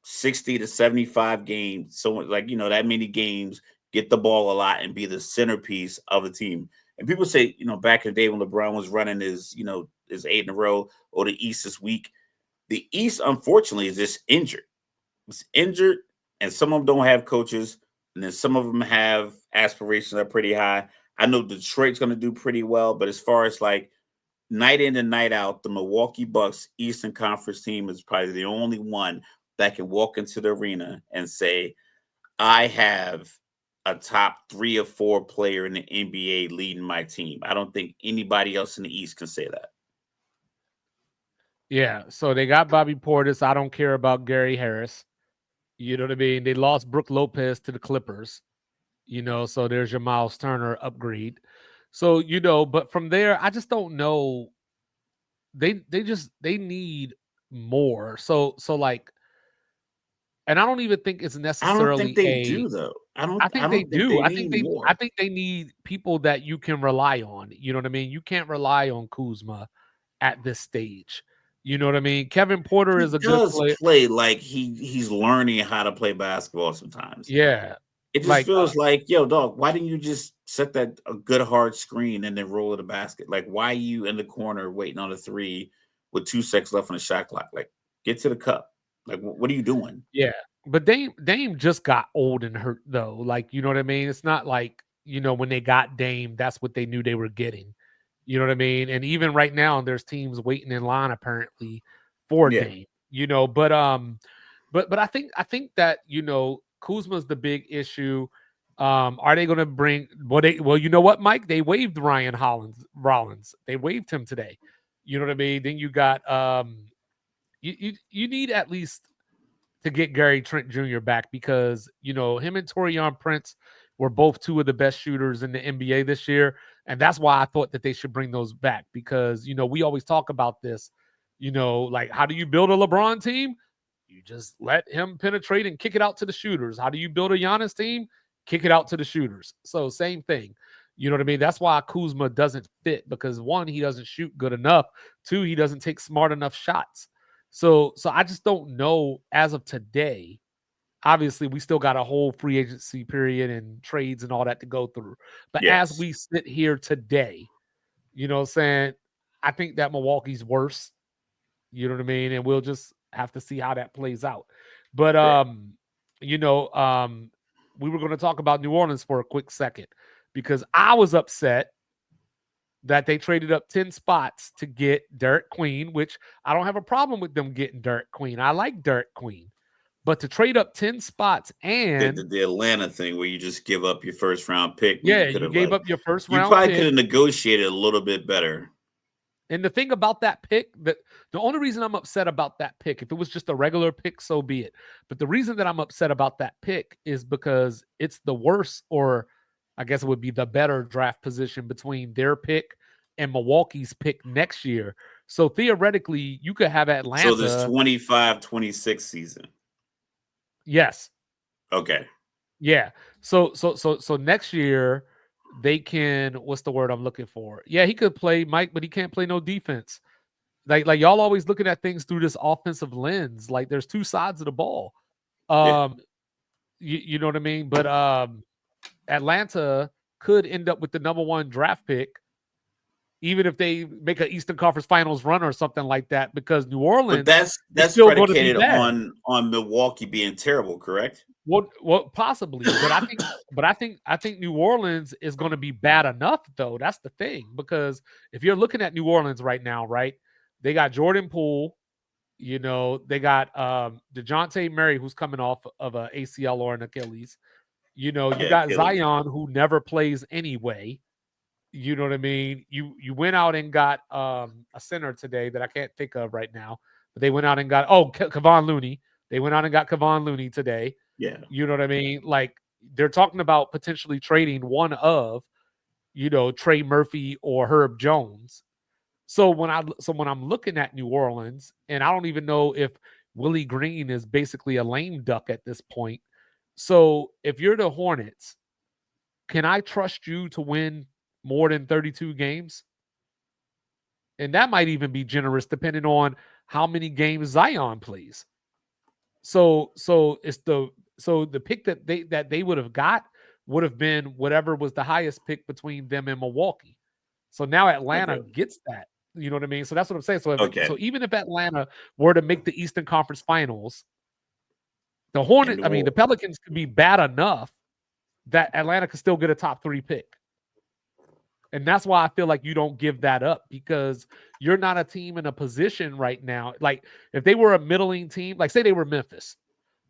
B: 60 to 75 games. So, like, that many games, get the ball a lot and be the centerpiece of the team. And people say, back in the day when LeBron was running his 8 in a row or the East this week, the East, unfortunately, is just injured. It's injured. and some of them don't have coaches, and then some of them have aspirations that are pretty high. I know Detroit's going to do pretty well, but as far as like night in and night out, the Milwaukee Bucks Eastern Conference team is probably the only one that can walk into the arena and say, I have a top 3 or 4 player in the NBA leading my team. I don't think anybody else in the East can say that.
A: Yeah, so they got Bobby Portis. I don't care about Gary Harris. You know what I mean? They lost Brooke Lopez to the Clippers. So there's your Miles Turner upgrade. So, but from there, I just don't know. They need more. So like, and I don't even think it's
B: I don't think
A: necessarily
B: they
A: a
B: do though.
A: I
B: I
A: think they
B: don't think
A: do.
B: they
A: I think
B: need
A: they I
B: more.
A: think they need people that you can rely on. You know what I mean? You can't rely on Kuzma at this stage. You know what I mean? Kevin Porter
B: He
A: is a good
B: does
A: player.
B: play like he's learning how to play basketball sometimes.
A: Yeah.
B: It just
A: Like
B: feels like, yo, dog, why didn't you just set that a good hard screen and then roll to the basket? Like, why are you in the corner waiting on a three with 2 seconds left on the shot clock? Like, get to the cup. Like, what are you doing?
A: yeah. But Dame just got old and hurt though. Like, you know what I mean? It's not like, when they got Dame, that's what they knew they were getting. You know what I mean? And even right now, there's teams waiting in line apparently for
B: Yeah.
A: Dame. But I think that Kuzma's the big issue. Are they going to bring? Well, you know what, Mike? They waived Ryan Rollins. They waived him today. You know what I mean? Then you got you need at least to get Gary Trent Jr. back because him and Torian Prince were both two of the best shooters in the NBA this year, and that's why I thought that they should bring those back because we always talk about this. Like how do you build a LeBron team? You just let him penetrate and kick it out to the shooters. How do you build a Giannis team? Kick it out to the shooters. So same thing. You know what I mean? That's why Kuzma doesn't fit because one, he doesn't shoot good enough. Two, he doesn't take smart enough shots. So I just don't know as of today. Obviously, we still got a whole free agency period and trades and all that to go through. But as
B: Yes.
A: we sit here today, what I'm saying, I think that Milwaukee's worse. You know what I mean? And we'll just have to see how that plays out. But
B: Right.
A: you know, um, we were going to talk about New Orleans for a quick second because I was upset that they traded up 10 spots to get Derek Queen, which I don't have a problem with them getting Derek Queen. I like Derek Queen. But to trade up 10 spots
B: The, the
A: and
B: the Atlanta thing where you just give up your first round pick when
A: yeah,
B: you could
A: you
B: have
A: gave
B: like
A: up your first
B: you
A: round
B: probably could
A: pick.
B: have negotiated a little bit better.
A: And the thing about that pick, that the only reason I'm upset about that pick, if it was just a regular pick, so be it. But the reason that I'm upset about that pick is because it's the worst, or I guess it would be the better draft position between their pick and Milwaukee's pick next year. So theoretically, you could have
B: So this
A: Atlanta.
B: 25-26 season.
A: Yes.
B: Okay.
A: Yeah. So next year they can, what's the word I'm looking for? Yeah, he could play Mike, but he can't play no defense. Like y'all always looking at things through this offensive lens. Like there's two sides of the ball.
B: Yeah.
A: Um, you know what I mean? But Atlanta could end up with the number one draft pick, even if they make an Eastern Conference Finals run or something like that, because New
B: But
A: Orleans is
B: that's
A: still going to be
B: predicated
A: bad.
B: on Milwaukee being terrible, correct?
A: What possibly, but I think New Orleans is going to be bad enough though. That's the thing because if you're looking at New Orleans right now, right? They got Jordan Poole. They got DeJounte Murray, who's coming off of a ACL or an Achilles. You
B: Yeah,
A: got
B: Achilles.
A: Zion, who never plays anyway. You know what I mean? You went out and got a center today that I can't think of right now, but they went out and got Kevon Looney. They went out and got Kevon Looney today.
B: Yeah.
A: You know what I mean? Like they're talking about potentially trading one of, Trey Murphy or Herb Jones. So when I'm looking at New Orleans, and I don't even know if Willie Green is basically a lame duck at this point. So if you're the Hornets, can I trust you to win more than 32 games? And that might even be generous depending on how many games Zion plays. So the pick that they would have got would have been whatever was the highest pick between them and Milwaukee. So now Atlanta
B: Okay.
A: gets that. You know what I mean? So that's what I'm saying. So
B: Okay.
A: even if Atlanta were to make the Eastern Conference Finals, The
B: And
A: Hornet, I mean, the Pelicans could be bad enough that Atlanta could still get a top 3 pick. And that's why I feel like you don't give that up, because you're not a team in a position right now. Like if they were a middling team, like say they were Memphis,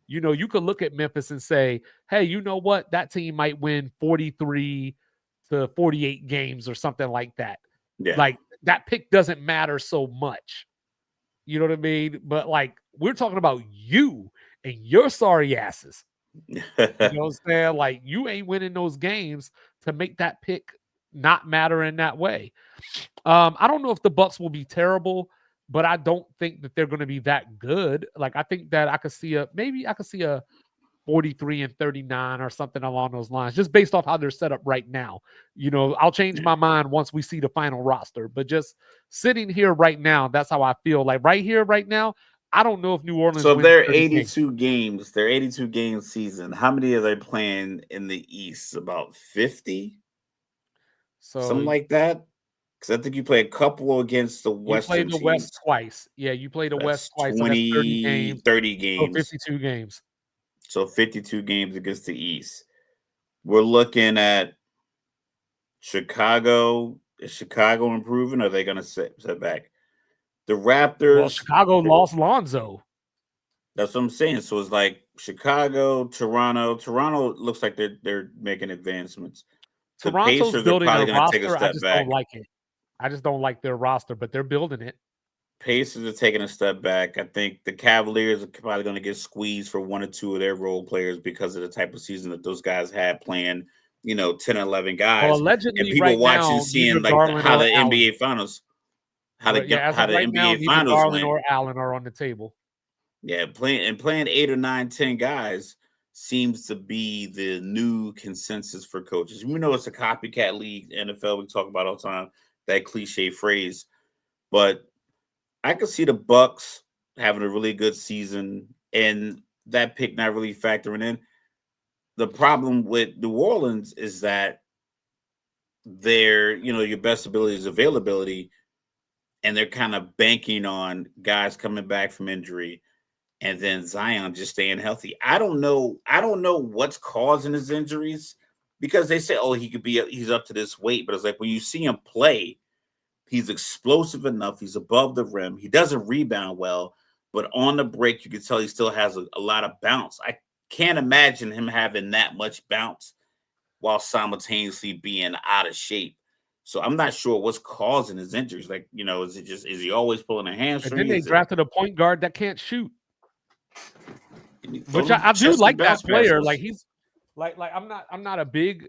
A: you could look at Memphis and say, hey, you know what? That team might win 43 to 48 games or something like that.
B: yeah.
A: Like that pick doesn't matter so much. You know what I mean? But like we're talking about you and your sorry asses. You know what I'm saying? Like you ain't winning those games to make that pick not matter in that way. I don't know if the Bucks will be terrible, but I don't think that they're going to be that good. Like I think that I could see a 43 and 39 or something along those lines, just based off how they're set up right now. I'll change my mind once we see the final roster, but just sitting here right now, that's how I feel. Like right here, right now, I don't know if New Orleans
B: So
A: wins
B: they're
A: 30 games.
B: 82 games. They're 82 game season. How many are they playing in the East? About 50?
A: So
B: Something like that? Because I think you play a couple against the
A: you play
B: Western
A: the West
B: teams.
A: twice. Yeah, you play the West
B: That's
A: twice, so that's 30
B: 20,
A: games.
B: 30
A: So
B: games.
A: 52 games.
B: So 52 games against the East. We're looking at Chicago. Is Chicago improving? Or are they going to set back? The
A: Well,
B: Raptors.
A: Chicago lost Lonzo.
B: That's what I'm saying. So it's like Chicago, Toronto. Toronto looks like they're making advancements. The
A: Toronto's
B: Pacers are
A: building a
B: probably going to take a
A: roster. I
B: step
A: just don't
B: back.
A: like it. I just don't like their roster, but they're building it.
B: Pacers are taking a step back. I think the Cavaliers are probably going to get squeezed for one or two of their role players because of the type of season that those guys had playing, 10, 11
A: Well,
B: guys. And
A: allegedly,
B: people
A: right
B: watching,
A: now, neither
B: seeing like
A: Garland
B: how
A: or
B: the
A: Allen.
B: NBA finals,
A: But yeah, as
B: how
A: of
B: the
A: right now,
B: NBA
A: neither
B: finals
A: Garland
B: went.
A: or Allen are on the table.
B: Yeah, playing 8 or 9, 10 guys seems to be the new consensus for coaches. We know it's a copycat league, NFL. We talk about all the time, that cliche phrase, but I could see the Bucks having a really good season and that pick not really factoring in. The problem with New Orleans is that your best ability is availability, and they're kind of banking on guys coming back from injury and then Zion just staying healthy. I don't know. I don't know what's causing his injuries because they say, "Oh, he's up to this weight," but it's like when you see him play, he's explosive enough. He's above the rim. He doesn't rebound well, but on the break, you can tell he still has a lot of bounce. I can't imagine him having that much bounce while simultaneously being out of shape. So I'm not sure what's causing his injuries. Like, is he always pulling a
A: And then
B: hamstring?
A: they
B: Is it
A: drafted a point guard that can't shoot,
B: throw
A: which
B: them
A: I do
B: chesty
A: like
B: bounce
A: that player. Like
B: passes?
A: he's like I'm not a big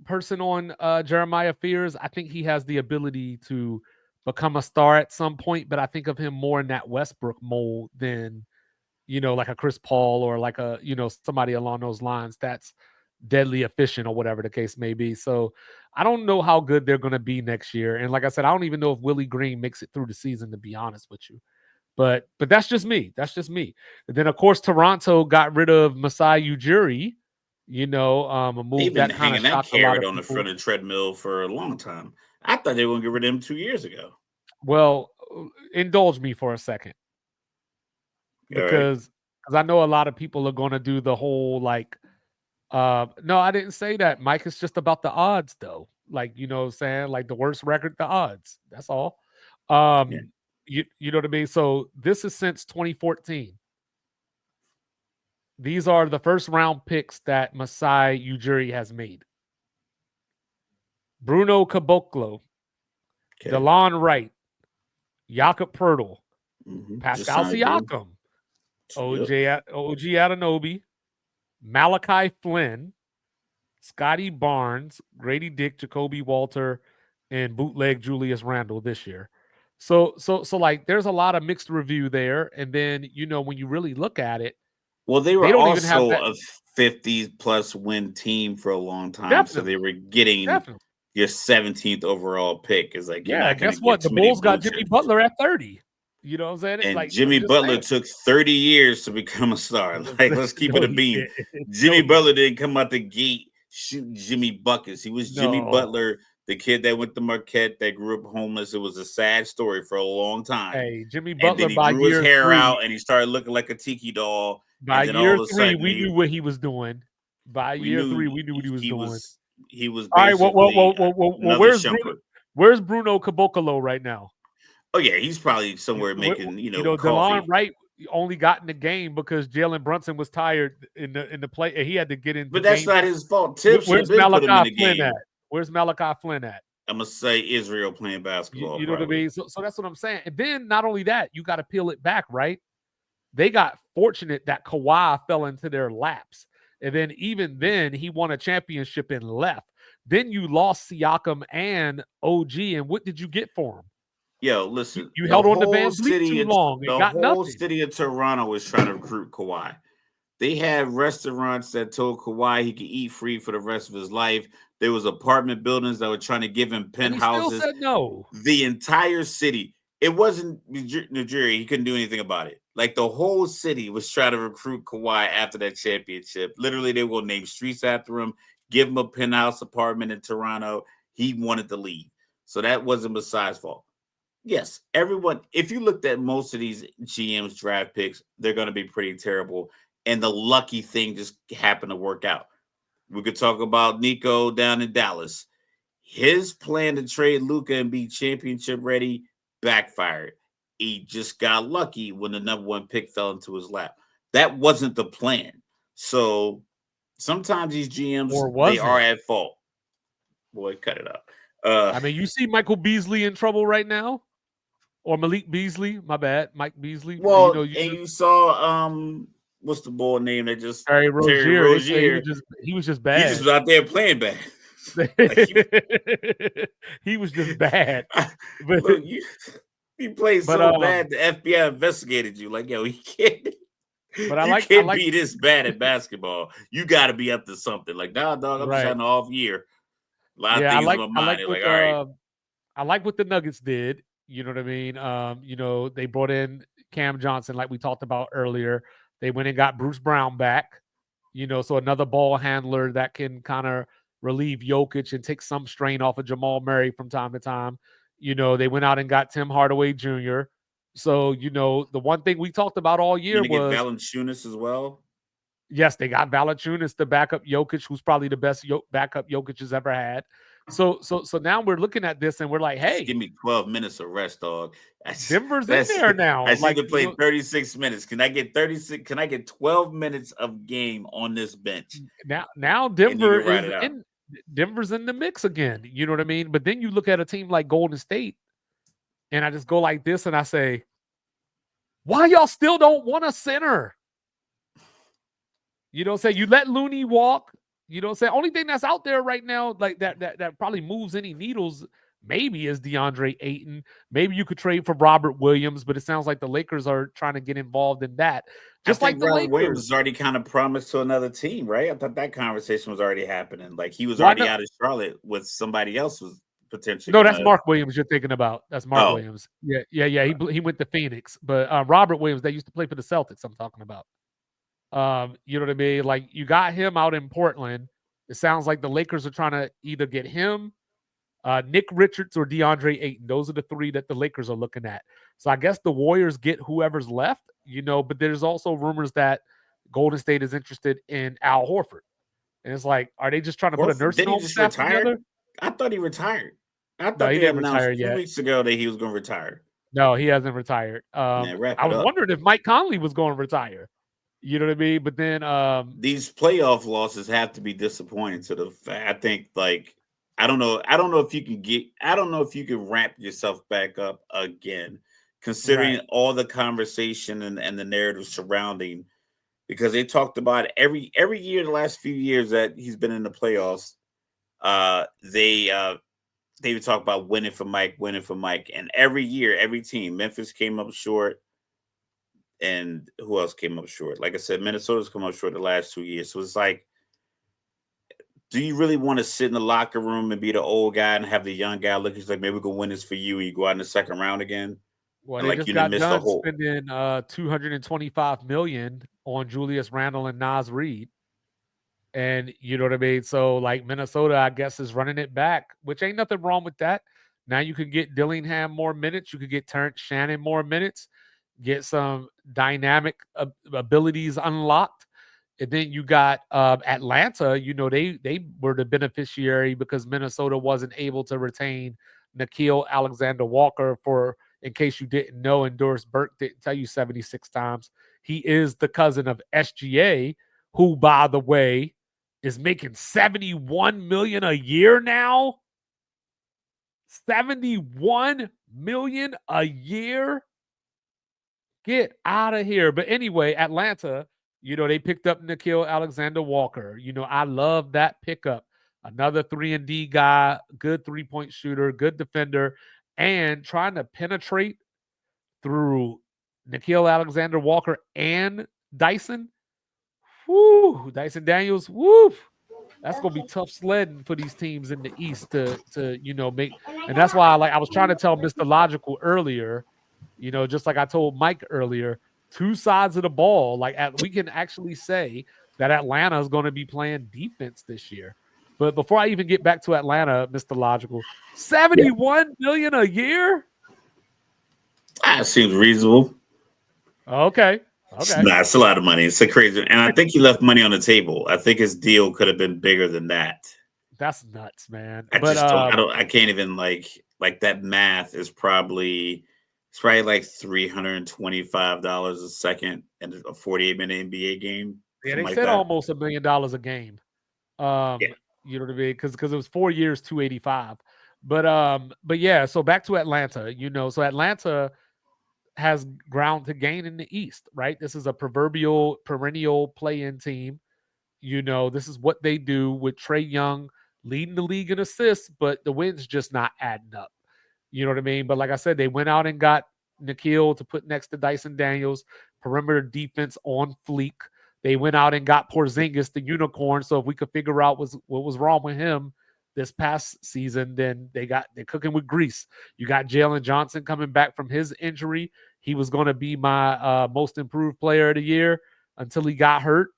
A: person on Jeremiah Fears. I think he has the ability to become a star at some point, but I think of him more in that Westbrook mold than like a Chris Paul or like a somebody along those lines that's deadly efficient or whatever the case may be. So I don't know how good they're going to be next year. And like I said, I don't even know if Willie Green makes it through the season, to be honest with you. But that's just me. That's just me. And then of course Toronto got rid of Masai Ujiri, a
B: They've
A: move
B: been
A: that kind of
B: hanging that
A: shocked a lot
B: carrot
A: of
B: on the
A: people.
B: front of the treadmill for a long time. I thought they were going to get rid of him 2 years ago.
A: Well, indulge me for a second
B: All right.
A: because I know a lot of people are going to do the whole like, no, I didn't say that, Mike. It's just about the odds, though. Like, what I'm saying? Like the worst record, the odds. That's all.
B: Yeah.
A: You know what I mean? So this is since 2014. These are the first round picks that Masai Ujiri has made. Bruno Caboclo,
B: Okay.
A: DeLon Wright, Jakob Pertl,
B: Just
A: Pascal
B: signed a deal.
A: Siakam,
B: Yep.
A: OG Anunoby, Malachi Flynn, Scotty Barnes, Grady Dick, Jacoby Walter, and bootleg Julius Randle this year. So like there's a lot of mixed review there. And then, when you really look at it,
B: Well, they were
A: they don't even have
B: also
A: that.
B: a 50 plus win team for a long time. So they
A: Definitely,
B: were getting
A: definitely.
B: your 17th overall pick. Is like, you're
A: Yeah,
B: not going to
A: guess
B: get
A: what? The
B: too many
A: Bulls
B: blue
A: got Jimmy
B: chips.
A: Butler at 30. You know what I'm saying?
B: And
A: Like, I'm
B: Jimmy
A: just
B: Butler
A: saying.
B: took 30 years to become a star. Like, let's keep it
A: No,
B: a
A: he
B: beam.
A: didn't.
B: Jimmy
A: No, he
B: Butler
A: didn't.
B: didn't come out the gate shooting Jimmy buckets. He was Jimmy
A: No.
B: Butler, the kid that went to Marquette that grew up homeless. It was a sad story for a long time.
A: Hey, Jimmy
B: And then
A: Butler
B: he
A: by
B: grew his
A: year
B: hair
A: 3.
B: out and he started looking like a tiki doll.
A: By
B: and then all
A: year
B: of a
A: 3,
B: sudden
A: we knew what he was doing. By
B: we
A: year
B: knew
A: 3, we knew what he was doing.
B: he was
A: All right,
B: basically another Shumpert.
A: where's Bruno Caboclo right now?
B: Oh yeah, he's probably somewhere making
A: DeLon
B: coffee.
A: Wright only got in the game because Jalen Brunson was tired in the play, and he had to get into
B: But that's
A: game.
B: not his fault. Tibbs should have
A: Where's
B: been put him in
A: Malachi
B: the
A: Flynn
B: game.
A: at? Where's Malachi Flynn at?
B: I'm gonna say Israel playing basketball.
A: You know what I
B: probably.
A: mean? So that's what I'm saying. And then not only that, you got to peel it back, right? They got fortunate that Kawhi fell into their laps. And then even then, he won a championship and left. Then you lost Siakam and OG. And what did you get for him?
B: Yo, listen,
A: You held on to Van Vliet too long and
B: the
A: got
B: whole
A: nothing.
B: city of Toronto was trying to recruit Kawhi. They had restaurants that told Kawhi he could eat free for the rest of his life. There was apartment buildings that were trying to give him
A: And he still
B: penthouses.
A: said no.
B: The entire city. It wasn't New Jersey. He couldn't do anything about it. Like the whole city was trying to recruit Kawhi after that championship. Literally, they will name streets after him, give him a penthouse apartment in Toronto. He wanted to leave. So that wasn't Masai's fault. Yes, everyone, if you looked at most of these GM's draft picks, they're going to be pretty terrible. And the lucky thing just happened to work out. We could talk about Nico down in Dallas. His plan to trade Luka and be championship ready backfired. He just got lucky when the number 1 pick fell into his lap. That wasn't the plan. So sometimes these GMs, they are at fault. Boy, cut it out.
A: I mean, you see Michael Beasley in trouble right now? Or Malik Beasley, my bad, Mike Beasley.
B: Well, you saw what's the boy name that just
A: Terry Rozier.
B: Rozier.
A: He was just bad.
B: He just was out there playing bad.
A: He was just bad.
B: Look, you played so bad. The FBI investigated you. Like, yo, he can't. But I can't be this bad at basketball. You got to be up to something. Like, nah, dog, I'm just having an off year. A lot of things in my mind. All right.
A: I like what the Nuggets did. You know what I mean? They brought in Cam Johnson, like we talked about earlier. They went and got Bruce Brown back. So another ball handler that can kind of relieve Jokic and take some strain off of Jamal Murray from time to time. They went out and got Tim Hardaway Jr. So, the one thing we talked about all year was
B: Valanciunas as well.
A: Yes, they got Valanciunas to back up Jokic, who's probably the best backup Jokic has ever had. So now we're looking at this and we're like, hey,
B: just give me 12 minutes of rest, dog.
A: Denver's in there now.
B: I see to play 36 minutes. Can I get 36? Can I get 12 minutes of game on this bench?
A: Now Denver Denver's in the mix again. You know what I mean? But then you look at a team like Golden State, and I just go like this and I say, why y'all still don't want a center? You know what I'm saying? You let Looney walk. You know what I'm saying? Only thing that's out there right now, like that probably moves any needles, maybe is DeAndre Ayton. Maybe you could trade for Robert Williams, but it sounds like the Lakers are trying to get involved in that. Just like the
B: Robert
A: Lakers.
B: Williams was already kind of promised to another team, right? I thought that conversation was already happening. Like he was already out of Charlotte with somebody else was potentially.
A: No, that's Mark Williams you're thinking about. That's Mark Williams. Yeah. He went to Phoenix, but Robert Williams, they used to play for the Celtics. I'm talking about. You know what I mean? Like you got him out in Portland. It sounds like the Lakers are trying to either get him, Nick Richards, or DeAndre Ayton. Those are the 3 that the Lakers are looking at. So I guess the Warriors get whoever's left, but there's also rumors that Golden State is interested in Al Horford. And it's like, are they just trying to put a nursing home staff together?
B: I thought he retired. I thought
A: he
B: they
A: didn't
B: announced
A: retire
B: 2 weeks ago that he was going to retire.
A: No, he hasn't retired. I was wondering if Mike Conley was going to retire. You know what I mean? But then
B: these playoff losses have to be disappointing to the I think like I don't know if you can ramp yourself back up again, considering all the conversation and the narrative surrounding, because they talked about every year the last few years that he's been in the playoffs, they would talk about winning for Mike, and every year, every team, Memphis came up short. And who else came up short? Like I said, Minnesota's come up short the last 2 years. So it's like, do you really want to sit in the locker room and be the old guy and have the young guy look? He's like, maybe we can win this for you, and you go out in the second round again.
A: Well, they just got done spending $225 million on Julius Randle and Naz Reid. And you know what I mean? So like Minnesota, I guess, is running it back, which ain't nothing wrong with that. Now you can get Dillingham more minutes. You could get Terrence Shannon more minutes. get some dynamic abilities unlocked. And then you got Atlanta. They were the beneficiary because Minnesota wasn't able to retain Nikhil Alexander Walker for. In case you didn't know, and Doris Burke didn't tell you 76 times, he is the cousin of SGA, who, by the way, is making 71 million a year now. 71 million a year. Get out of here. But anyway, Atlanta, they picked up Nikhil Alexander Walker. I love that pickup. Another 3-and-D guy, good three-point shooter, good defender, and trying to penetrate through Nikhil Alexander Walker and Dyson. Whoo, Dyson Daniels, woo. That's gonna be tough sledding for these teams in the East to make. And that's why I was trying to tell Mr. Logical earlier, just like I told Mike earlier, two sides of the ball. We can actually say that Atlanta is going to be playing defense this year. But before I even get back to Atlanta, Mr. Logical, 71 million a year.
B: That seems reasonable.
A: Okay.
B: Nah, it's a lot of money. It's a crazy, and I think he left money on the table. I think his deal could have been bigger than that.
A: That's nuts, man.
B: I
A: But
B: just don't. I don't. I can't even like that math is probably it's probably like $325 a second and a 48-minute NBA game,
A: yeah,
B: something
A: they
B: like
A: said
B: that.
A: almost $1 million a game.
B: Yeah,
A: You know what I mean? Because it was 4 years, 285. But yeah, so back to Atlanta, so Atlanta has ground to gain in the East, right? This is a proverbial perennial play-in team. This is what they do with Trae Young leading the league in assists, but the wins just not adding up. You know what I mean? But like I said, they went out and got Nikhil to put next to Dyson Daniels, perimeter defense on fleek. They went out and got Porzingis, the unicorn. So if we could figure out what was wrong with him this past season, then they're cooking with grease. You got Jalen Johnson coming back from his injury. He was going to be my most improved player of the year until he got hurt.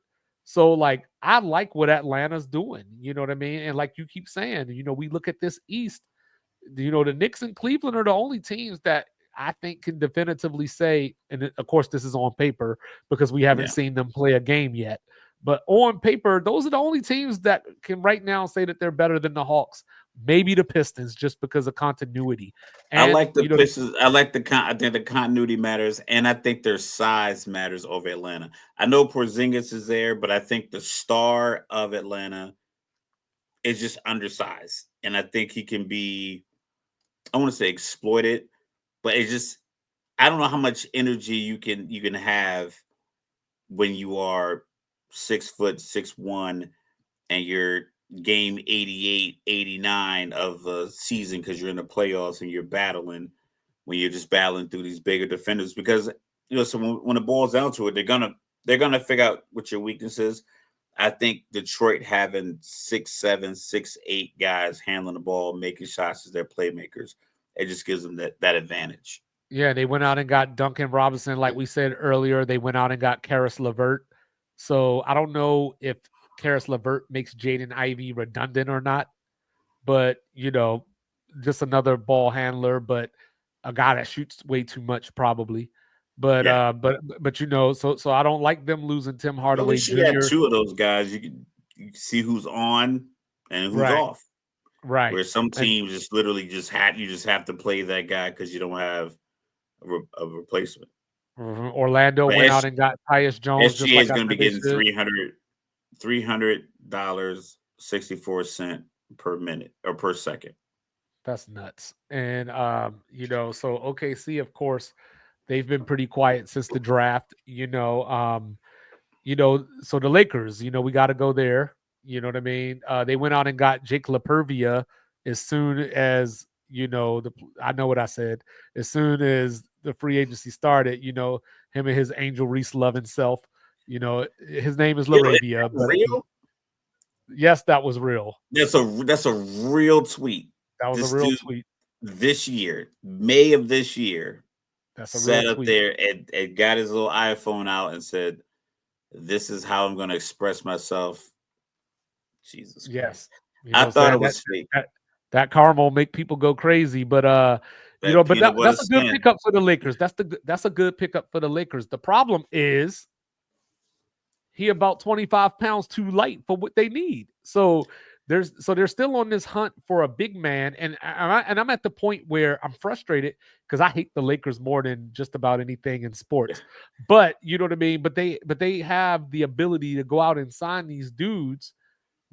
A: So I like what Atlanta's doing. You know what I mean? And like you keep saying, we look at this East. The Knicks and Cleveland are the only teams that I think can definitively say, and of course this is on paper because we haven't
B: yeah.
A: seen them play a game yet. But on paper, those are the only teams that can right now say that they're better than the Hawks. Maybe the Pistons, just because of continuity.
B: I
A: And
B: like the Pistons. I like I think the continuity matters, and I think their size matters over Atlanta. I know Porzingis is there, but I think the star of Atlanta is just undersized, and I think he can be. I want to say exploited, but it's just I don't know how much energy you can have when you are 6 foot 6'1" and you're game 88, 89 of the season because you're in the playoffs and you're battling when you're just battling through these bigger defenders because so when it boils down to it, they're gonna figure out what your weakness is. I think Detroit having 6'7", 6'8" guys handling the ball, making shots as their playmakers, it just gives them that advantage.
A: yeah, they went out and got Duncan Robinson, like we said earlier. They went out and got Karis LeVert. So I don't know if Karis LeVert makes Jaden Ivey redundant or not, but just another ball handler, but a guy that shoots way too much probably. But
B: Yeah.
A: so I don't like them losing Tim
B: At
A: Hardaway
B: least you had
A: Jr.
B: two of those guys. You can see who's on and who's
A: Right,
B: off.
A: right.
B: Where some
A: And
B: teams just literally just have to play that guy because you don't have a replacement.
A: Orlando
B: But
A: went out and got Tyus Jones just
B: SGA
A: like
B: is
A: I
B: going to be
A: said they
B: getting
A: should.
B: $300 64 cents per minute or per second.
A: That's nuts. And so OKC, of course, they've been pretty quiet since the draft. So the Lakers, we got to go there. You know what I mean? They went out and got Jake LaPervia as soon as I know what I said. As soon as the free agency started, him and his Angel Reese loving self. His name is
B: Yo, is
A: Laravia,
B: that
A: but
B: real?
A: yes, that was real.
B: That's a real tweet.
A: That was a
B: This
A: real
B: dude
A: tweet.
B: this year, May of this year,
A: That's a real
B: sat up
A: tweet.
B: there and got his little iPhone out and said, "This is how I'm going to express myself." Jesus
A: Yes.
B: Christ! I thought it
A: Saying that
B: was fake.
A: that that karma will make people go crazy. But
B: That
A: But
B: peanut butter
A: that's a good
B: skin.
A: pickup for the Lakers. That's a good pickup for the Lakers. The problem is he about 25 pounds too light for what they need. So they're still on this hunt for a big man, and I'm at the point where I'm frustrated because I hate the Lakers more than just about anything in sports. But you know what I mean. But they have the ability to go out and sign these dudes.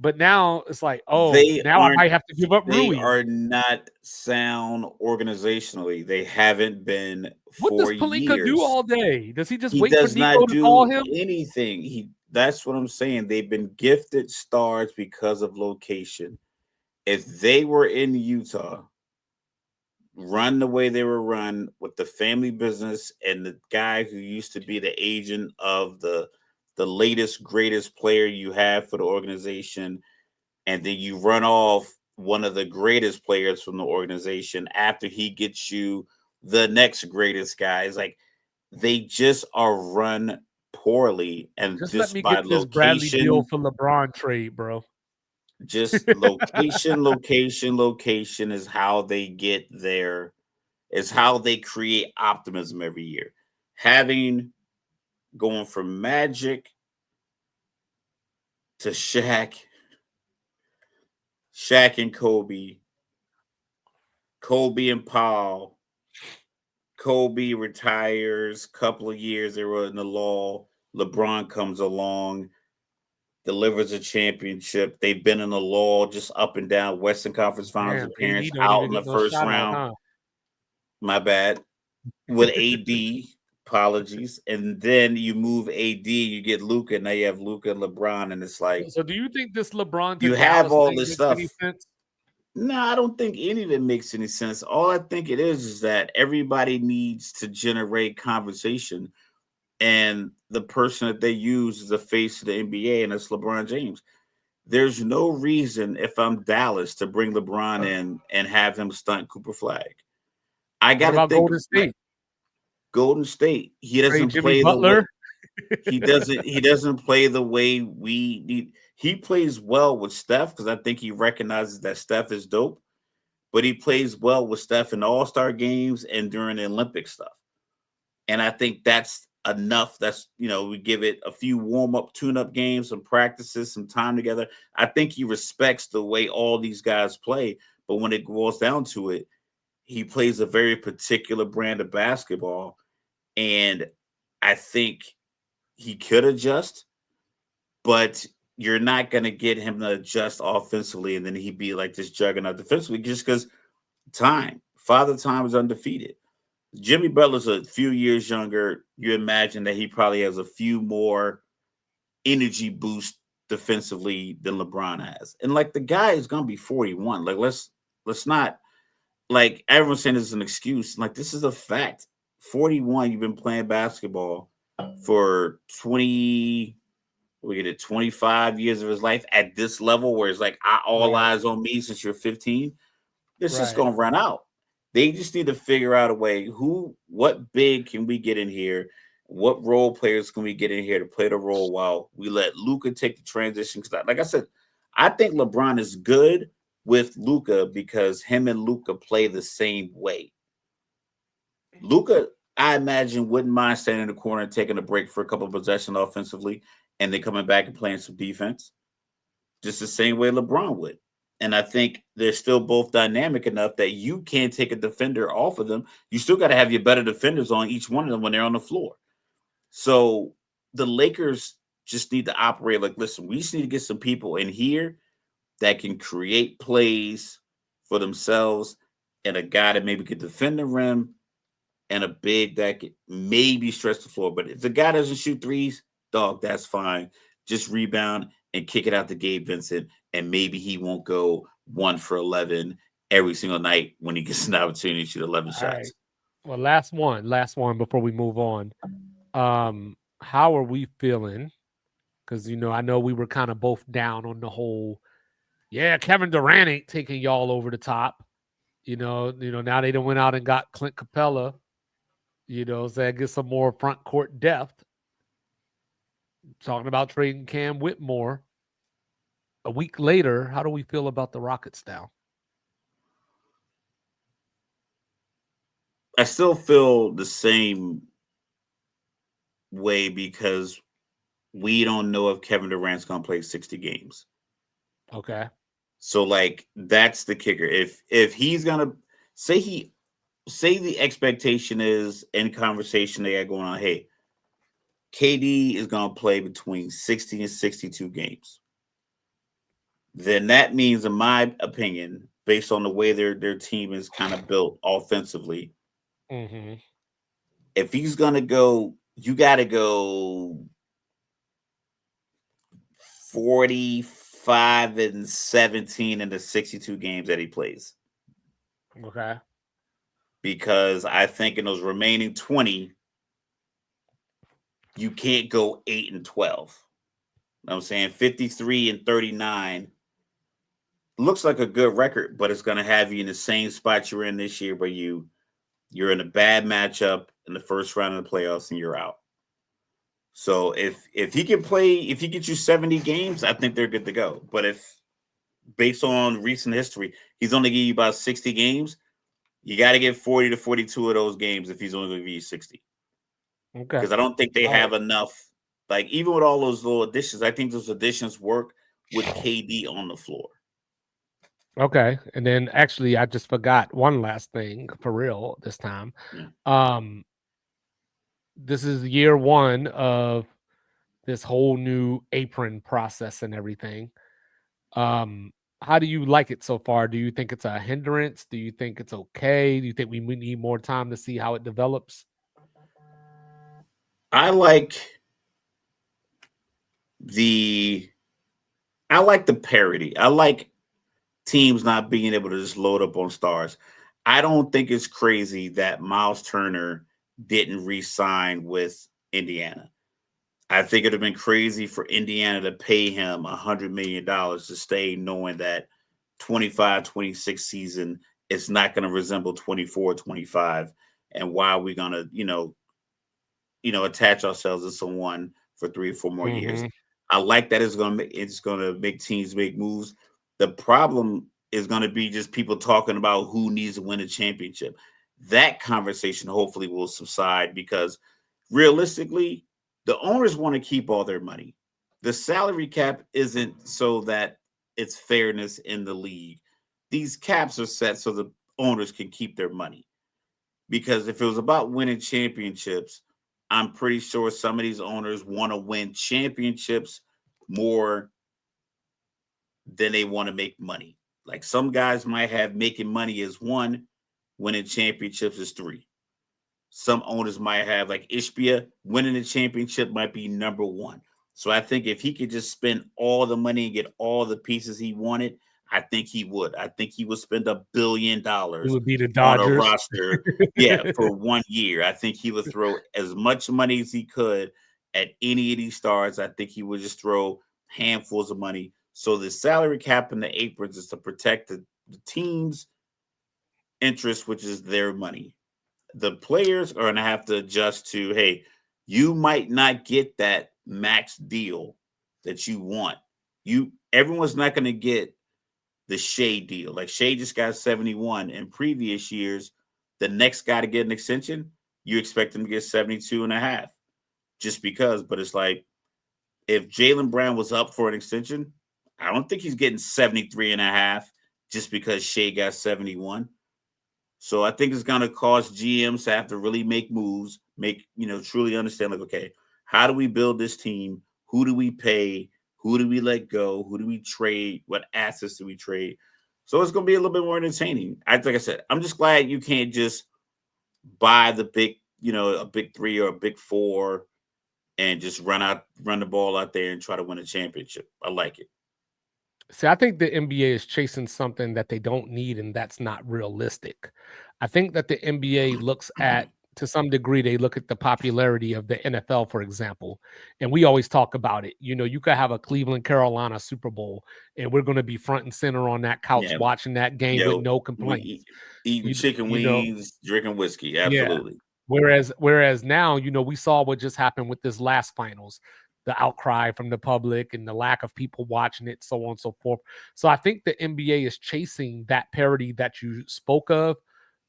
A: But now it's like, oh,
B: They
A: now I
B: aren't
A: might have to give up
B: they
A: Rui.
B: are not sound organizationally. They haven't been
A: What
B: for
A: does Palinka do
B: years.
A: all day? Does he just
B: He
A: wait for
B: does
A: Nico
B: not
A: to call
B: do
A: him?
B: anything. That's what I'm saying. They've been gifted stars because of location. If they were in Utah, run the way they were run with the family business and the guy who used to be the agent of the latest greatest player you have for the organization, and then you run off one of the greatest players from the organization after he gets you the next greatest guy. It's like they just are run poorly, and
A: Just let
B: just
A: me
B: by
A: get this Bradley Beal
B: location,
A: for LeBron trade, bro.
B: just location is how they get there, is how they create optimism every year. Having going from Magic to Shaq and Kobe and Paul. Kobe retires, couple of years they were in the law. LeBron comes along, delivers a championship. They've been in the law just up and down. Western Conference Finals
A: Damn,
B: appearance
A: AD don't
B: out
A: even
B: in the
A: get no
B: first
A: shout out,
B: round.
A: huh?
B: My bad. With AD, apologies. And then you move AD, you get Luca. Now you have Luca and LeBron, and it's like
A: So do you think this LeBron to
B: you have
A: Dallas
B: all
A: thing
B: this
A: makes any
B: stuff.
A: sense?
B: No, I don't think any of it makes any sense. All I think it is that everybody needs to generate conversation, and the person that they use is the face of the NBA, and it's LeBron James. There's no reason if I'm Dallas to bring LeBron in and have him stunt Cooper Flag. I got
A: What
B: to
A: about
B: think
A: Golden
B: like
A: State?
B: Golden State. He
A: Trade
B: doesn't
A: Jimmy
B: play the way
A: Butler?
B: he doesn't play the way we need. He plays well with Steph because I think he recognizes that Steph is dope, but he plays well with Steph in All-Star games and during the Olympic stuff. And I think that's enough. That's, we give it a few warm-up, tune-up games, some practices, some time together. I think he respects the way all these guys play, but when it boils down to it, he plays a very particular brand of basketball, and I think he could adjust, but you're not going to get him to adjust offensively, and then he'd be like this juggernaut defensively just because Father Time is undefeated. Jimmy Butler's a few years younger. You imagine that he probably has a few more energy boost defensively than LeBron has. And like the guy is gonna be 41. Like let's not, like everyone's saying this is an excuse. Like this is a fact. 41, you've been playing basketball for 20, we get it, 25 years of his life at this level where it's like all
A: Right,
B: eyes on me since you're 15. It's just
A: right.
B: gonna run out. They just need to figure out a way what big can we get in here? What role players can we get in here to play the role while we let Luca take the transition? Because, like I said, I think LeBron is good with Luca because him and Luca play the same way. Luca, I imagine, wouldn't mind standing in the corner and taking a break for a couple of possessions offensively, and then coming back and playing some defense just the same way LeBron would. And I think they're still both dynamic enough that you can't take a defender off of them. You still got to have your better defenders on each one of them when they're on the floor. So the Lakers just need to operate like, listen, we just need to get some people in here that can create plays for themselves, and a guy that maybe could defend the rim, and a big that could maybe stretch the floor. But if the guy doesn't shoot threes, dog, that's fine. Just rebound and kick it out to Gabe Vincent, and maybe he won't go 1 for 11 every single night when he gets an opportunity to shoot 11
A: All right.
B: shots.
A: Well, last one before we move on. How are we feeling? Because I know we were kind of both down on the whole. Yeah, Kevin Durant ain't taking y'all over the top. Now they done went out and got Clint Capella. So that gets some more front court depth. Talking about trading Cam Whitmore. A week later, how do we feel about the Rockets now?
B: I still feel the same way because we don't know if Kevin Durant's gonna play 60 games.
A: Okay.
B: So like that's the kicker. If he's gonna say he say the expectation is in conversation they got going on, hey, KD is gonna play between 60 and 62 games. Then that means, in my opinion, based on the way their team is kind of built offensively,
A: Mm-hmm.
B: if he's gonna go, you gotta go 45-17 in the 62 games that he plays.
A: Okay.
B: Because I think in those remaining 20, you can't go 8-12. You know what I'm saying 53-39 looks like a good record, but it's gonna have you in the same spot you're in this year, where you're in a bad matchup in the first round of the playoffs and you're out. So if he can play, if he gets you 70 games, I think they're good to go. But if based on recent history, he's only giving you about 60 games, you got to get 40 to 42 of those games if he's only going to give you 60.
A: Okay.
B: Because I don't think they
A: All right.
B: have enough. Like, even with all those little additions, I think those additions work with KD on the floor.
A: Okay. And then actually I just forgot one last thing for real this time.
B: Yeah.
A: Um this is year one of this whole new apron process and everything. Um, how do you like it so far? Do you think it's a hindrance? Do you think it's okay? Do you think we need more time to see how it develops?
B: I like the I like the parity. I like teams not being able to just load up on stars. I don't think it's crazy that Miles Turner didn't re-sign with Indiana. I think it'd have been crazy for Indiana to pay him $100 million to stay, knowing that 25-26 season is not going to resemble 24-25. And why are we going to, attach ourselves to someone for 3 or 4 more years?
A: Mhm.
B: I like that it's gonna make teams make moves. The problem is gonna be just people talking about who needs to win a championship. That conversation hopefully will subside, because realistically, the owners want to keep all their money. The salary cap isn't so that it's fairness in the league. These caps are set so the owners can keep their money. Because if it was about winning championships, I'm pretty sure some of these owners want to win championships more than they want to make money. Like, some guys might have making money as one, winning championships is three. Some owners might have, like Ishbia, winning the championship might be number one. So I think if he could just spend all the money and get all the pieces he wanted, I think he would. I think he would spend $1 billion
A: It would be the
B: on a
A: Dodgers.
B: roster, yeah, for 1 year. I think he would throw as much money as he could at any of these stars. I think he would just throw handfuls of money. So the salary cap and the aprons is to protect the team's interest, which is their money. The players are going to have to adjust to, hey, you might not get that max deal that you want. Everyone's not going to get the Shea deal. Like, Shea just got 71. In previous years, the next guy to get an extension, you expect him to get 72 and a half just because. But it's like, if Jalen Brown was up for an extension, I don't think he's getting 73 and a half just because Shea got 71. So I think it's going to cause GMs to have to really make moves, truly understand, like, okay, how do we build this team? Who do we pay? Who do we let go? Who do we trade? What assets do we trade? So it's going to be a little bit more entertaining. Like I said, I'm just glad you can't just buy the big, a big three or a big four and just run the ball out there and try to win a championship. I like it.
A: See, I think the NBA is chasing something that they don't need, and that's not realistic. I think that the NBA looks at, to some degree, they look at the popularity of the NFL, for example, and we always talk about it. You could have a Cleveland Carolina Super Bowl, and we're going to be front and center on that couch
B: Yeah,
A: watching that game with
B: yo,
A: no
B: we
A: complaints.
B: eating
A: You,
B: chicken
A: you know,
B: wings, drinking whiskey.
A: yeah.
B: Absolutely.
A: Whereas now, we saw what just happened with this last finals, the outcry from the public and the lack of people watching it, so on and so forth. So I think the NBA is chasing that parity that you spoke of,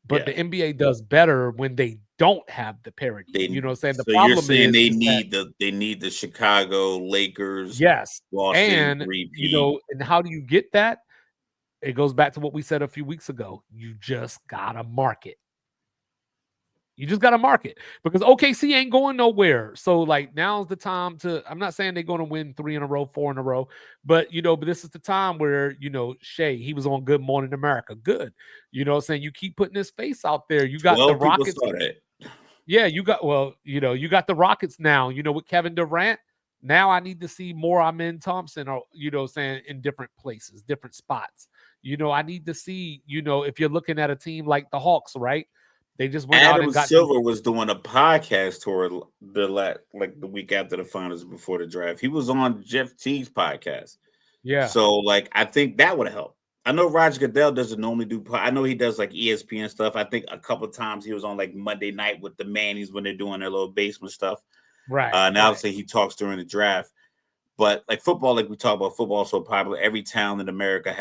A: But
B: Yeah.
A: the NBA does better when they don't have the parity.
B: They
A: You know what I'm saying? The
B: so you're
A: problem
B: saying
A: is that
B: they need the Chicago Lakers,
A: yes,
B: Boston
A: and
B: repeat.
A: and how do you get that? It goes back to what we said a few weeks ago. You just gotta market. You just got to market because OKC ain't going nowhere. So like now's the time to. I'm not saying they're going to win 3 in a row, 4 in a row, but but this is the time where Shea he was on Good Morning America. Good, what I'm saying you keep putting his face out there. You got the
B: 12 people
A: Rockets.
B: saw that.
A: Yeah, you got the Rockets now. With Kevin Durant. Now I need to see more Amen Thompson or saying in different places, different spots. I need to see if you're looking at a team like the Hawks, right? They just went out
B: Adam
A: and got these.
B: Silver was doing a podcast tour the week after the finals before the draft. He was on Jeff Teague's podcast.
A: Yeah.
B: So like I think that would help. I know Roger Goodell doesn't normally do. I know he does like ESPN stuff. I think a couple of times he was on like Monday night with the Mannies when they're doing their little basement stuff.
A: Right.
B: And obviously he talks during the draft. But like football, like we talk about, football is so popular. Every town in America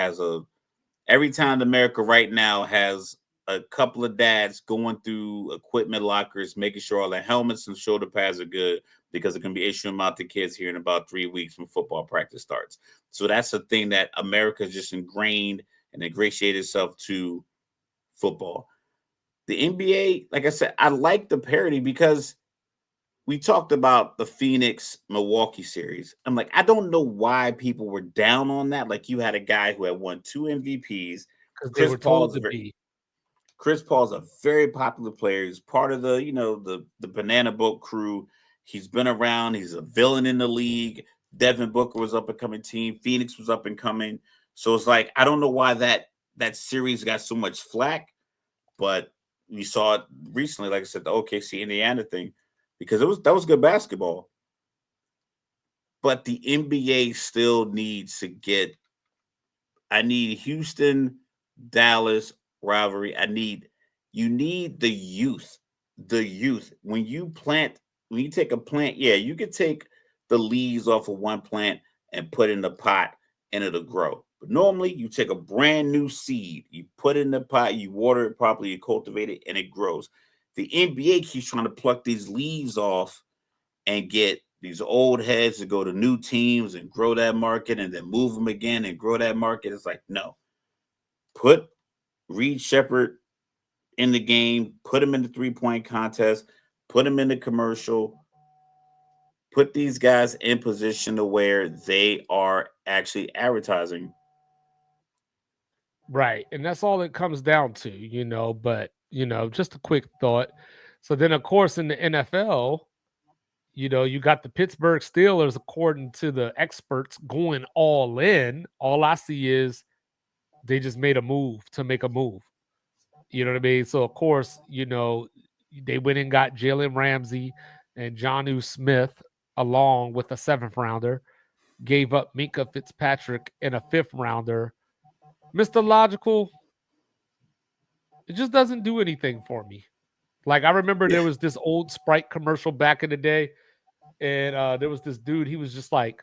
B: right now has a couple of dads going through equipment lockers, making sure all the helmets and shoulder pads are good because it can be issuing them out to kids here in about 3 weeks when football practice starts. So that's the thing that America has just ingrained and ingratiated itself to football. The NBA, like I said, I like the parity because we talked about the Phoenix Milwaukee series. I'm like, I don't know why people were down on that. Like, you had a guy who had won 2 MVPs.
A: Because they
B: Chris
A: were told
B: Paul's
A: to be.
B: Chris Paul's a very popular player. He's part of the Banana Boat crew. He's been around. He's a villain in the league. Devin Booker was up and coming team. Phoenix was up and coming. So it's like I don't know why that series got so much flack, but we saw it recently. Like I said, the OKC Indiana thing, because that was good basketball. But the NBA still needs to get. I need Houston, Dallas rivalry. You need the youth. The youth. When you take a plant, yeah, you could take the leaves off of one plant and put in the pot and it'll grow. But normally you take a brand new seed, you put it in the pot, you water it properly, you cultivate it, and it grows. The NBA keeps trying to pluck these leaves off and get these old heads to go to new teams and grow that market and then move them again and grow that market. It's like, no, put Reed Shepard in the game, put him in the 3-point contest, put him in the commercial, put these guys in position to where they are actually advertising.
A: Right. And that's all it comes down to, but, just a quick thought. So then, of course, in the NFL, you got the Pittsburgh Steelers, according to the experts, going all in. All I see is they just made a move to make a move. You know what I mean? So, of course, they went and got Jalen Ramsey and Jonnu Smith along with a 7th rounder, gave up Minka Fitzpatrick in a 5th rounder. Mr. Logical, it just doesn't do anything for me. Like, I remember
B: Yeah.
A: there was this old Sprite commercial back in the day, and there was this dude, he was just like,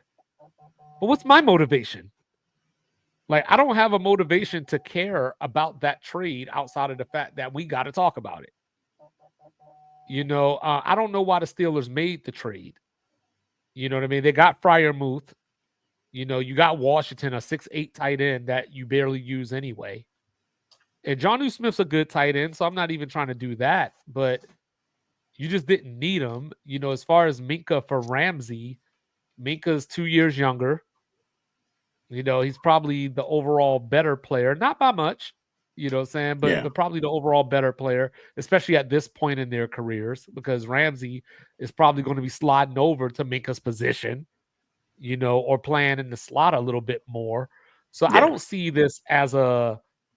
A: but what's my motivation? Like, I don't have a motivation to care about that trade outside of the fact that we got to talk about it. I don't know why the Steelers made the trade. You know what I mean? They got Fryermuth. You got Washington, a 6'8" tight end that you barely use anyway. And Jonnu Smith's a good tight end, so I'm not even trying to do that. But you just didn't need him. As far as Minka for Ramsey, Minka's 2 years younger. He's probably the overall better player, not by much, what I'm saying, but
B: Yeah.
A: but probably the overall better player, especially at this point in their careers, because Ramsey is probably going to be sliding over to Minka's position, or playing in the slot a little bit more. So I
B: Yeah.
A: don't see this as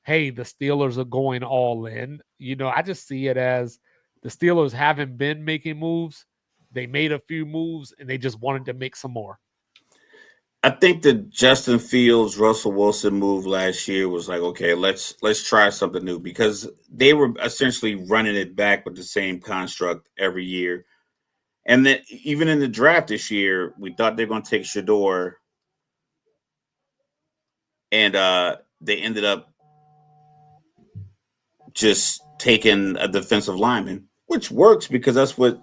A: hey, the Steelers are going all in. I just see it as the Steelers haven't been making moves. They made a few moves and they just wanted to make some more.
B: I think the Justin Fields, Russell Wilson move last year was like, okay, let's try something new because they were essentially running it back with the same construct every year. And then even in the draft this year, we thought they were going to take Shador, and they ended up just taking a defensive lineman, which works because that's what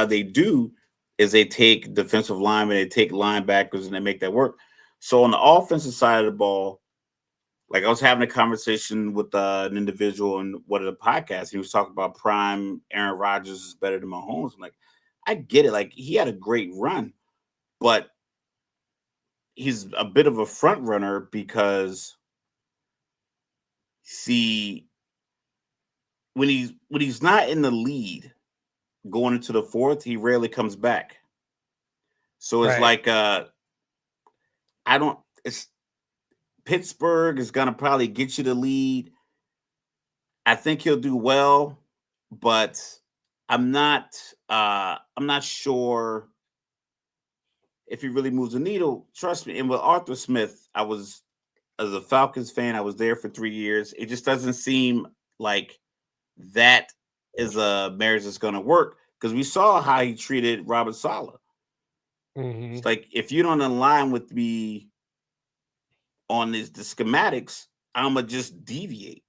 B: they do is they take defensive linemen, they take linebackers, and they make that work. So on the offensive side of the ball, like I was having a conversation with an individual in one of the podcasts. He was talking about prime Aaron Rodgers is better than Mahomes. I'm like, I get it. Like he had a great run, but he's a bit of a front runner because see when he's not in the lead going into the fourth, he rarely comes back. So it's
A: Right.
B: like I don't it's Pittsburgh is gonna probably get you the lead. I think he'll do well, but I'm not sure if he really moves the needle. Trust me. And with Arthur Smith, I was as a Falcons fan, I was there for 3 years. It just doesn't seem like that is a marriage that's gonna work because we saw how he treated Robert Sala.
A: Hmm.
B: It's like if you don't align with me on the schematics, I'ma just deviate.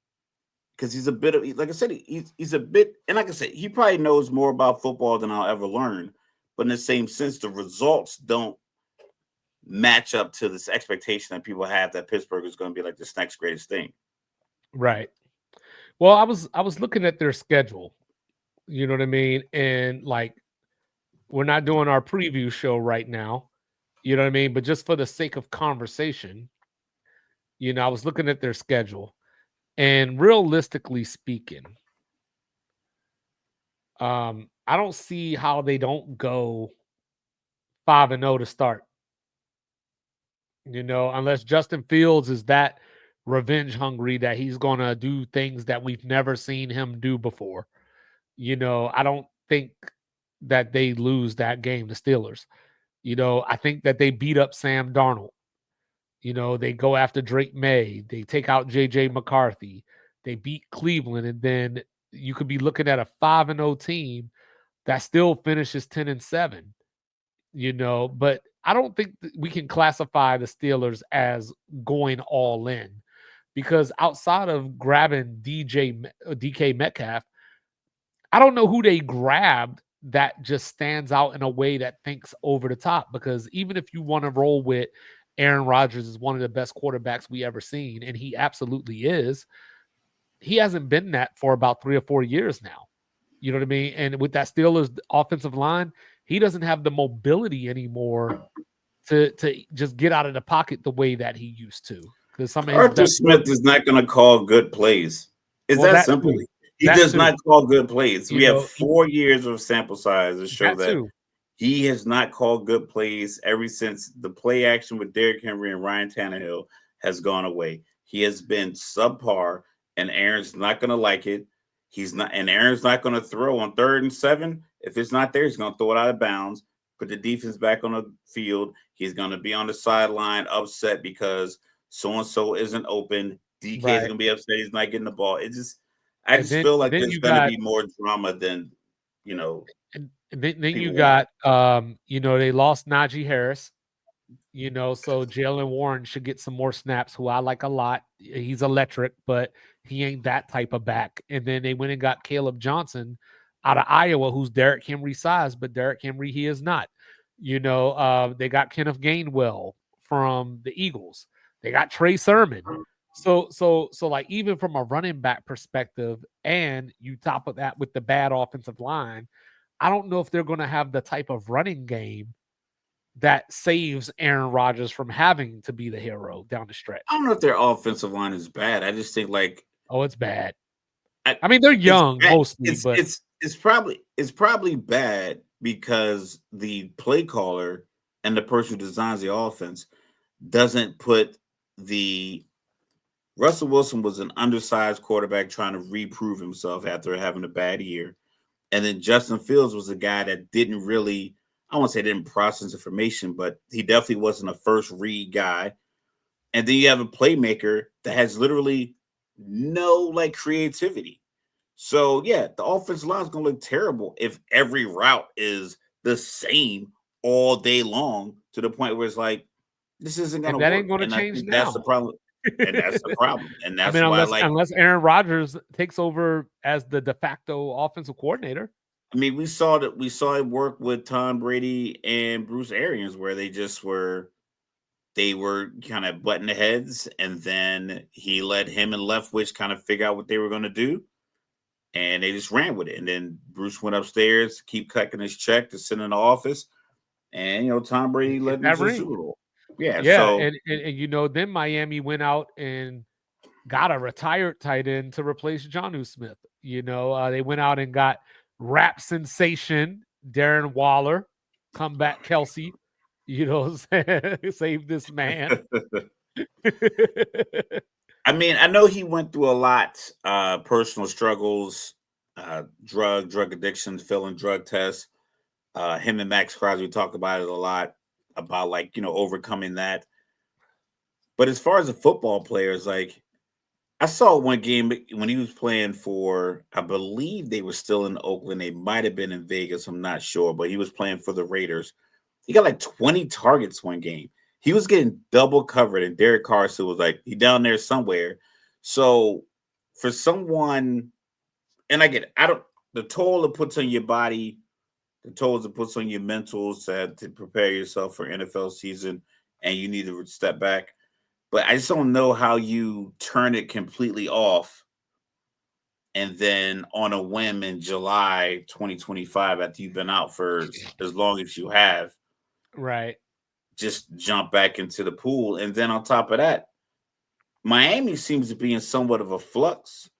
B: Because he's a bit of like I said, he's a bit, and like I said, he probably knows more about football than I'll ever learn. But in the same sense, the results don't match up to this expectation that people have that Pittsburgh is going to be like this next greatest thing.
A: Right. Well, I was looking at their schedule. You know what I mean? And like, we're not doing our preview show right now. You know what I mean? But just for the sake of conversation, I was looking at their schedule, and realistically speaking, I don't see how they don't go 5-0 to start. Unless Justin Fields is that revenge hungry that he's gonna do things that we've never seen him do before. I don't think that they lose that game, the Steelers. I think that they beat up Sam Darnold. They go after Drake May. They take out JJ McCarthy. They beat Cleveland, and then you could be looking at a 5-0 team that still finishes 10-7. But I don't think we can classify the Steelers as going all in because outside of grabbing DK Metcalf, I don't know who they grabbed that just stands out in a way that thinks over the top. Because even if you want to roll with Aaron Rodgers is one of the best quarterbacks we ever seen, and he absolutely is, he hasn't been that for about 3 or 4 years now. You know what I mean? And with that Steelers offensive line, he doesn't have the mobility anymore to just get out of the pocket the way that he used to. Because some of his
B: Arthur
A: best work,
B: Smith is not going to call good plays. It's
A: well,
B: that
A: that
B: simple.
A: too,
B: He
A: that
B: does
A: too,
B: not call good plays. We have
A: he,
B: 4 years of sample size to show
A: that
B: that
A: too,
B: he has not called good plays ever since the play action with Derrick Henry and Ryan Tannehill has gone away. He has been subpar, and Aaron's not going to like it. He's not, and Aaron's not going to throw on 3rd and 7. If it's not there, he's going to throw it out of bounds, put the defense back on the field. He's going to be on the sideline upset because so and so isn't open. DK is
A: right.
B: going to be upset. He's not getting the ball. I
A: And
B: just
A: then
B: feel like
A: then
B: there's
A: you
B: going to
A: got
B: be more drama than
A: and then you
B: people want.
A: got they lost Najee Harris. So Jalen Warren should get some more snaps, who I like a lot. He's electric, but he ain't that type of back. And then they went and got Caleb Johnson out of Iowa, who's Derrick Henry size, but Derrick Henry, he is not. They got Kenneth Gainwell from the Eagles. They got Trey Sermon. So like even from a running back perspective, and you top of that with the bad offensive line, I don't know if they're going to have the type of running game that saves Aaron Rodgers from having to be the hero down the
B: I
A: stretch.
B: don't know if their offensive line is bad. I just think like
A: Oh, it's bad.
B: I,
A: I mean, they're
B: it's
A: young
B: bad.
A: mostly, but
B: It's probably bad because the play caller and the person who designs the offense doesn't put the Russell Wilson was an undersized quarterback trying to reprove himself after having a bad year. And then Justin Fields was a guy that didn't really, I won't say didn't process information, but he definitely wasn't a first read guy. And then you have a playmaker that has literally no like creativity. So yeah, the offensive line is gonna look terrible if every route is the same all day long to the point where it's like this isn't
A: and
B: gonna
A: that ain't
B: work.
A: going to
B: And I
A: change
B: think that's the
A: now.
B: problem. and that's the problem. And
A: I
B: that's
A: mean,
B: why,
A: unless Aaron Rodgers takes over as the de facto offensive coordinator.
B: I mean, we saw it work with Tom Brady and Bruce Arians, where they were kind of butting heads, and then he let him and Leftwich kind of figure out what they were going to do, and they just ran with it. And then Bruce went upstairs, keep collecting his check to sit in the office, and Tom Brady
A: Get
B: led them
A: that
B: to the
A: ring.
B: Super Bowl. Yeah,
A: Yeah,
B: so
A: and then Miami went out and got a retired tight end to replace Jonnu Smith. They went out and got rap sensation Darren Waller, comeback Kelsey. Save this man.
B: I mean, I know he went through a lot, personal struggles, drug addictions, failing drug tests. Him and Max Crosby talk about it a lot, about overcoming that. But as far as the football players, like, I saw one game when he was playing for, I believe they were still in Oakland. They might have been in Vegas. I'm not sure, but he was playing for the Raiders. He got like 20 targets one game. He was getting double covered, and Derek Carson was like, he down there somewhere. So for someone, and I get it, I don't, the toll it puts on your body, the tolls it puts on your mentals to prepare yourself for NFL season, and you need to step back. But I just don't know how you turn it completely off, and then on a whim in July 2025, after you've been out for as long as you have,
A: Right.
B: just jump back into the pool. And then on top of that, Miami seems to be in somewhat of a flux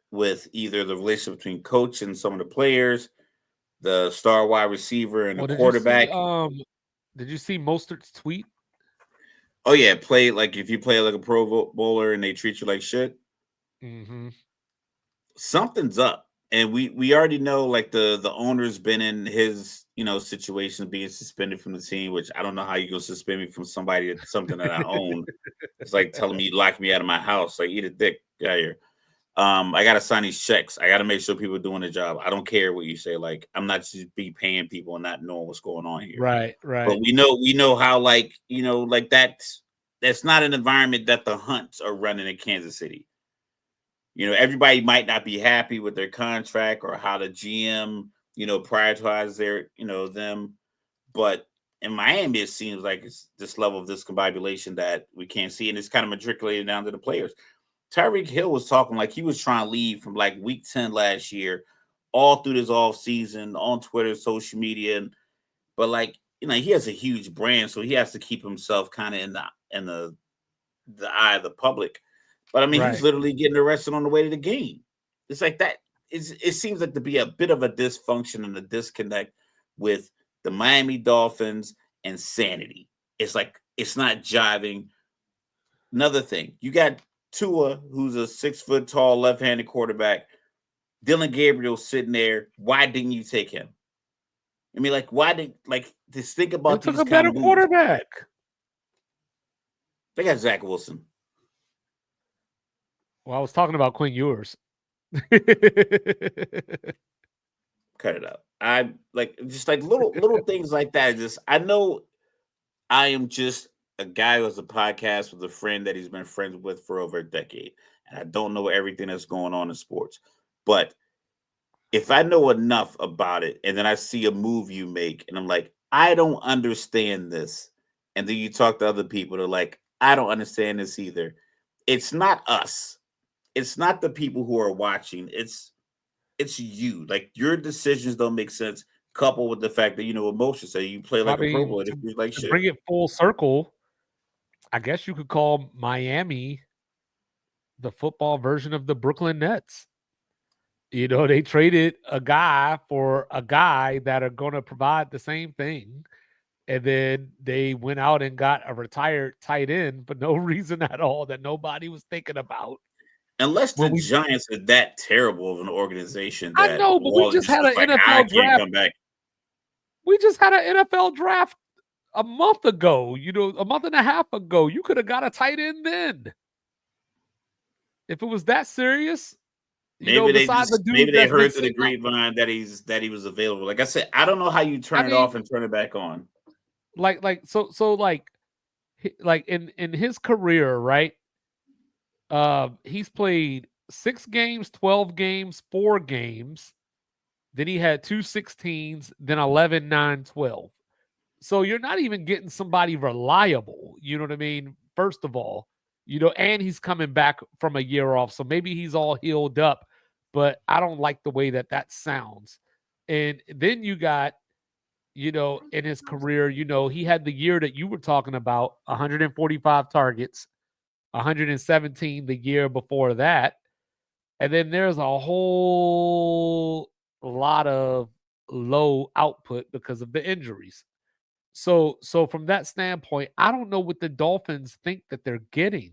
B: with either the relationship between coach and some of the players, the star wide receiver and the
A: Well,
B: quarterback.
A: did you see Mostert's tweet?
B: Oh yeah, play like if you play like a Pro Bowler and they treat you like shit,
A: Mm-hmm.
B: something's up. And we already know, like, the owner's been in his situation, being suspended from the team, which I don't know how you go suspend me from something that I own. It's like telling me you lock me out of my house. Like, eat a dick, get out of here. I gotta sign these checks. I gotta make sure people are doing their job. I don't care what you say. Like, I'm not just be paying people and not knowing what's going on here.
A: Right,
B: But
A: right.
B: we know how, like, like that's not an environment that the Hunts are running in Kansas City. Everybody might not be happy with their contract or how the GM, prioritize their, them. But in Miami, it seems like it's this level of discombobulation that we can't see, and it's kind of matriculated down to the players. Tyreek Hill was talking like he was trying to leave from like week 10 last year, all through this off season on Twitter, social media, but like he has a huge brand, so he has to keep himself kind of in the eye of the public. But I mean, he's
A: Right.
B: literally getting arrested on the way to the game. It's like that. It seems like to be a bit of a dysfunction and a disconnect with the Miami Dolphins and sanity. It's like it's not jiving. Another thing, you got Tua, who's a 6 foot tall left-handed quarterback. Dylan Gabriel sitting there. Why didn't you take him? I mean, like, why did just think
A: They
B: about
A: took
B: these
A: a
B: kind
A: better
B: of moves?
A: quarterback.
B: They got Zach Wilson.
A: Well, I was talking about Quinn Ewers.
B: Cut it out. I like just like little things like that. Just I know I am just a guy who has a podcast with a friend that he's been friends with for over a decade, and I don't know everything that's going on in sports. But if I know enough about it, and then I see a move you make, and I'm like, I don't understand this, and then you talk to other people, they're like, I don't understand this either. It's not us. It's not the people who are watching. It's you. Like, your decisions don't make sense. Coupled with the fact that emotions say you play
A: I
B: like a Pro
A: mean,
B: Bowl, if you like
A: to
B: shit.
A: bring it full circle, I guess you could call Miami the football version of the Brooklyn Nets. They traded a guy for a guy that are going to provide the same thing. And then they went out and got a retired tight end for no reason at all that nobody was thinking about.
B: Unless the
A: When we,
B: Giants are that terrible of an organization
A: I
B: that
A: know, but we
B: Waller
A: just
B: just
A: had
B: was
A: an
B: like, I
A: NFL
B: can't
A: draft.
B: come back.
A: We just had an NFL draft a month ago, a month and a half ago. You could have got a tight end then. If it was that serious, besides the
B: Maybe
A: dude
B: they
A: that's been
B: heard through the
A: sitting out.
B: grapevine that he was available. Like I said, I don't know how you
A: I
B: turn it off
A: mean,
B: and turn it back on.
A: like in his career, right? He's played 6 games, 12 games, 4 games. Then he had 2 16s, then 11, 9, 12. So you're not even getting somebody reliable. You know what I mean? First of all, and he's coming back from a year off. So maybe he's all healed up, but I don't like the way that sounds. And then you got, in his career, he had the year that you were talking about 145 targets, 117 the year before that. And then there's a whole lot of low output because of the injuries. So from that standpoint, I don't know what the Dolphins think that they're getting.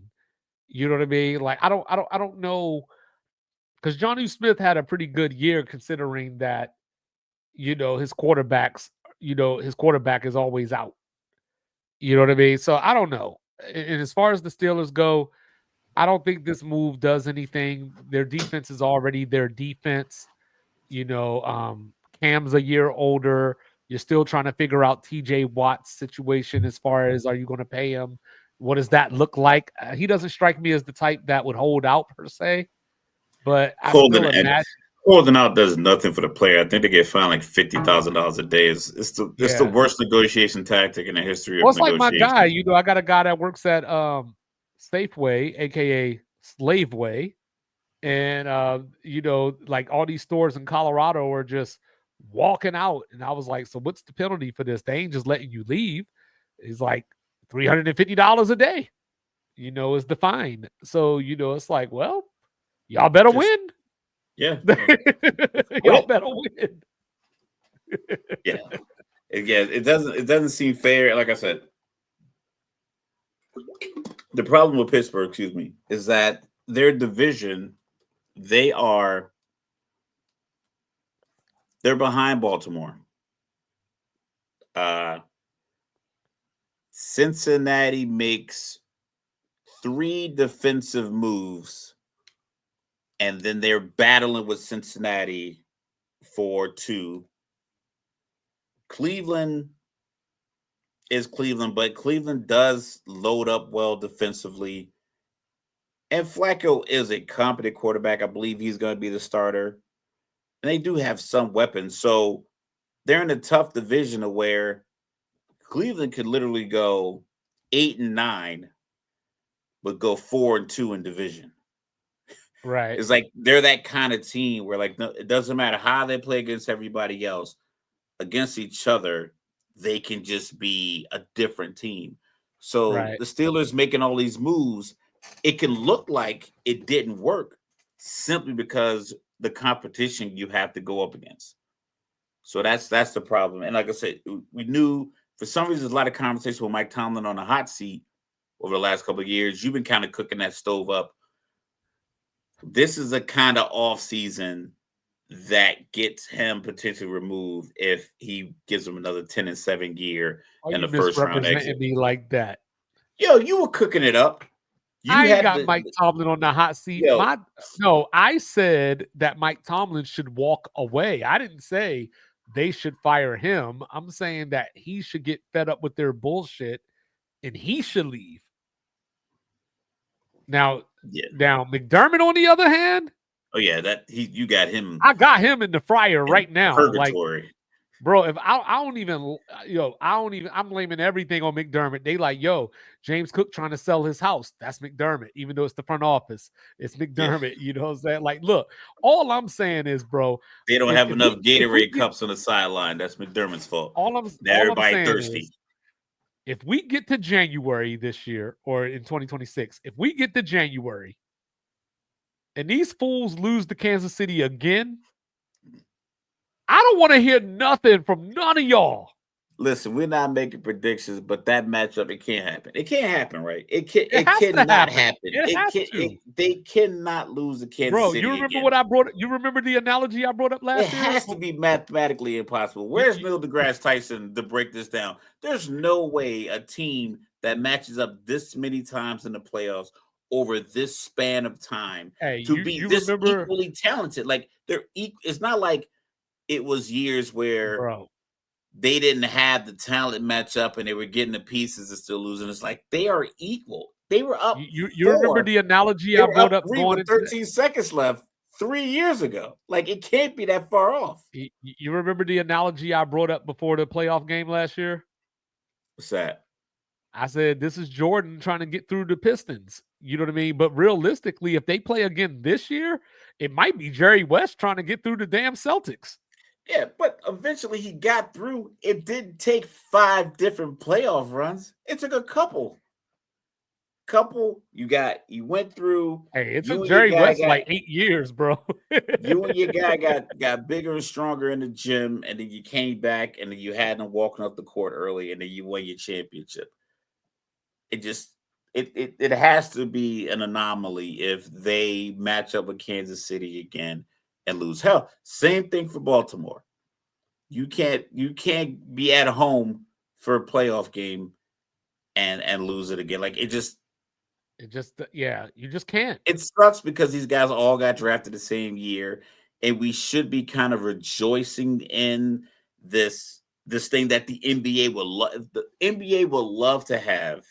A: You know what I mean? Like I don't know, because Johnny Smith had a pretty good year considering that his his quarterback is always out. You know what I mean? So I don't know. And as far as the Steelers go, I don't think this move does anything. Their defense is already their defense. Cam's a year older. You're still trying to figure out TJ Watt's situation as far as, are you going to pay him? What does that look like? He doesn't strike me as the type that would hold out per se, but I
B: Holding
A: still
B: and
A: imagine.
B: holding out does nothing for the player. I think they get fined like $50,000 a day. It's the
A: Yeah.
B: worst negotiation tactic in the history
A: Well,
B: of
A: it's like my guy.
B: negotiation.
A: I got a guy that works at Safeway, aka Slaveway, and like all these stores in Colorado are just walking out, and I was like, so what's the penalty for this? They ain't just letting you leave. It's like $350 a day, is the fine. So it's like, well, y'all better
B: Just
A: win.
B: yeah,
A: Y'all
B: quit.
A: better win.
B: Yeah, it doesn't seem fair. Like I said, the problem with Pittsburgh, excuse me, is that their division, they are they're behind Baltimore. Uh, Cincinnati makes 3 defensive moves, and then they're battling with Cincinnati for 2. Cleveland is Cleveland, but Cleveland does load up well defensively. And Flacco is a competent quarterback. I believe he's going to be the starter. And they do have some weapons. So they're in a tough division of where Cleveland could literally go 8-9, but go 4-2 in division.
A: Right.
B: It's like they're that kind of team where, like, no, it doesn't matter how they play against everybody else, against each other, they can just be a different team. So
A: Right.
B: the Steelers making all these moves, it can look like it didn't work simply because the competition you have to go up against. So that's the problem. And like I said, we knew for some reason there's a lot of conversation with Mike Tomlin on the hot seat over the last couple of years. You've been kind of cooking that stove up. This is a kind of off season that gets him potentially removed if he gives him another 10-7 year
A: Are
B: in
A: you
B: the first round
A: misrepresenting
B: exit.
A: me like that?
B: Yo, you were cooking it up. You
A: I ain't
B: had
A: got Mike Tomlin on the hot seat.
B: yo,
A: No, I said that Mike Tomlin should walk away. I didn't say they should fire him. I'm saying that he should get fed up with their bullshit and he should leave. Now,
B: yeah.
A: now McDermott, on the other hand,
B: Oh yeah, you got him
A: I got him in the fryer
B: in
A: right now. Like,
B: purgatory.
A: bro, if I don't even, I'm blaming everything on McDermott. They like, yo, James Cook trying to sell his house. That's McDermott, even though it's the front office. It's
B: Yeah.
A: McDermott. You know what I'm saying? Like, look, all I'm saying is, bro,
B: They don't
A: if
B: have
A: if
B: enough
A: we if we
B: Gatorade
A: get
B: cups on the sideline. That's McDermott's fault. Now
A: all I'm
B: everybody
A: saying is,
B: thirsty.
A: if we get to January this year or in 2026, if we get to January and these fools lose to Kansas City again, I don't want to hear nothing from none of y'all.
B: Listen, we're not making predictions, but that matchup, it can't happen. It can't happen, right?
A: It
B: It
A: has to
B: cannot
A: happen.
B: happen.
A: It has to.
B: They cannot lose to Kansas
A: Bro, you
B: City
A: remember
B: again.
A: what I brought? You remember the analogy I brought up
B: It
A: last year?
B: has to be mathematically impossible.
A: You,
B: Where's
A: you,
B: Neil deGrasse Tyson to break this down? There's no way a team that matches up this many times in the playoffs over this span of time
A: hey,
B: to
A: you
B: be
A: you
B: this
A: remember,
B: equally talented. Like it's not like it was years where
A: bro?
B: they didn't have the talent match up and they were getting the pieces and still losing. It's like they are equal. They were up
A: You remember
B: 4.
A: the analogy
B: They
A: I
B: were up
A: brought up
B: 3
A: going
B: with
A: into that?
B: 13 seconds left 3 years ago. Like, it can't be that far off.
A: You remember the analogy I brought up before the playoff game last year?
B: What's that?
A: I said, this is Jordan trying to get through the Pistons. You know what I mean? But realistically, if they play again this year, it might be Jerry West trying to get through the damn Celtics.
B: Yeah, but eventually he got through. It didn't take 5 different playoff runs. It took a couple. You went through.
A: Hey, it took
B: You and your
A: Jerry
B: guy
A: West
B: got
A: like 8 years, bro.
B: you and your guy got bigger and stronger in the gym, and then you came back, and then you had him walking up the court early, and then you won your championship. It just it has to be an anomaly if they match up with Kansas City again and lose. Hell, same thing for Baltimore. You can't be at home for a playoff game and lose it again. Like,
A: Yeah, you just can't.
B: it sucks because these guys all got drafted the same year, and we should be kind of rejoicing in this thing that the NBA will love. The NBA will love to have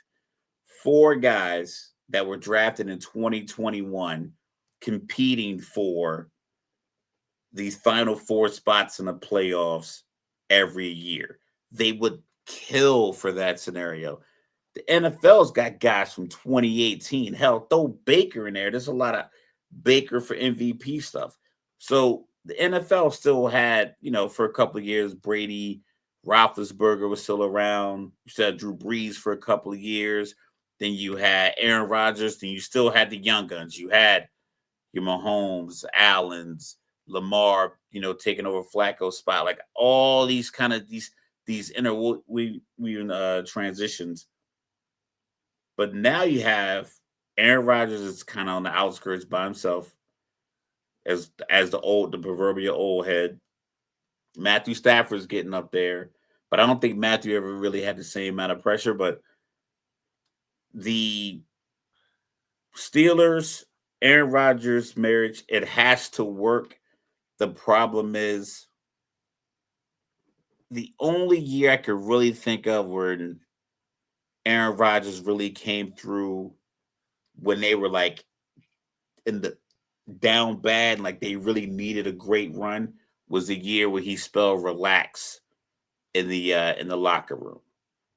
B: 4 guys that were drafted in 2021 competing for these final 4 spots in the playoffs every year. They would kill for that scenario. The NFL's got guys from 2018. Hell, throw Baker in there. There's a lot of Baker for MVP stuff. So the NFL still had, for a couple of years, Brady, Roethlisberger was still around. You still had Drew Brees for a couple of years. Then you had Aaron Rodgers. Then you still had the young guns. You had your Mahomes, Allens, Lamar, taking over Flacco's spot. Like, all these kind of these transitions. But now you have Aaron Rodgers is kind of on the outskirts by himself as the proverbial old head. Matthew Stafford's getting up there, but I don't think Matthew ever really had the same amount of pressure. But the Steelers, Aaron Rodgers marriage, it has to work. The problem is the only year I could really think of where Aaron Rodgers really came through when they were like in the down bad, like they really needed a great run, was the year where he spelled relax in the locker room.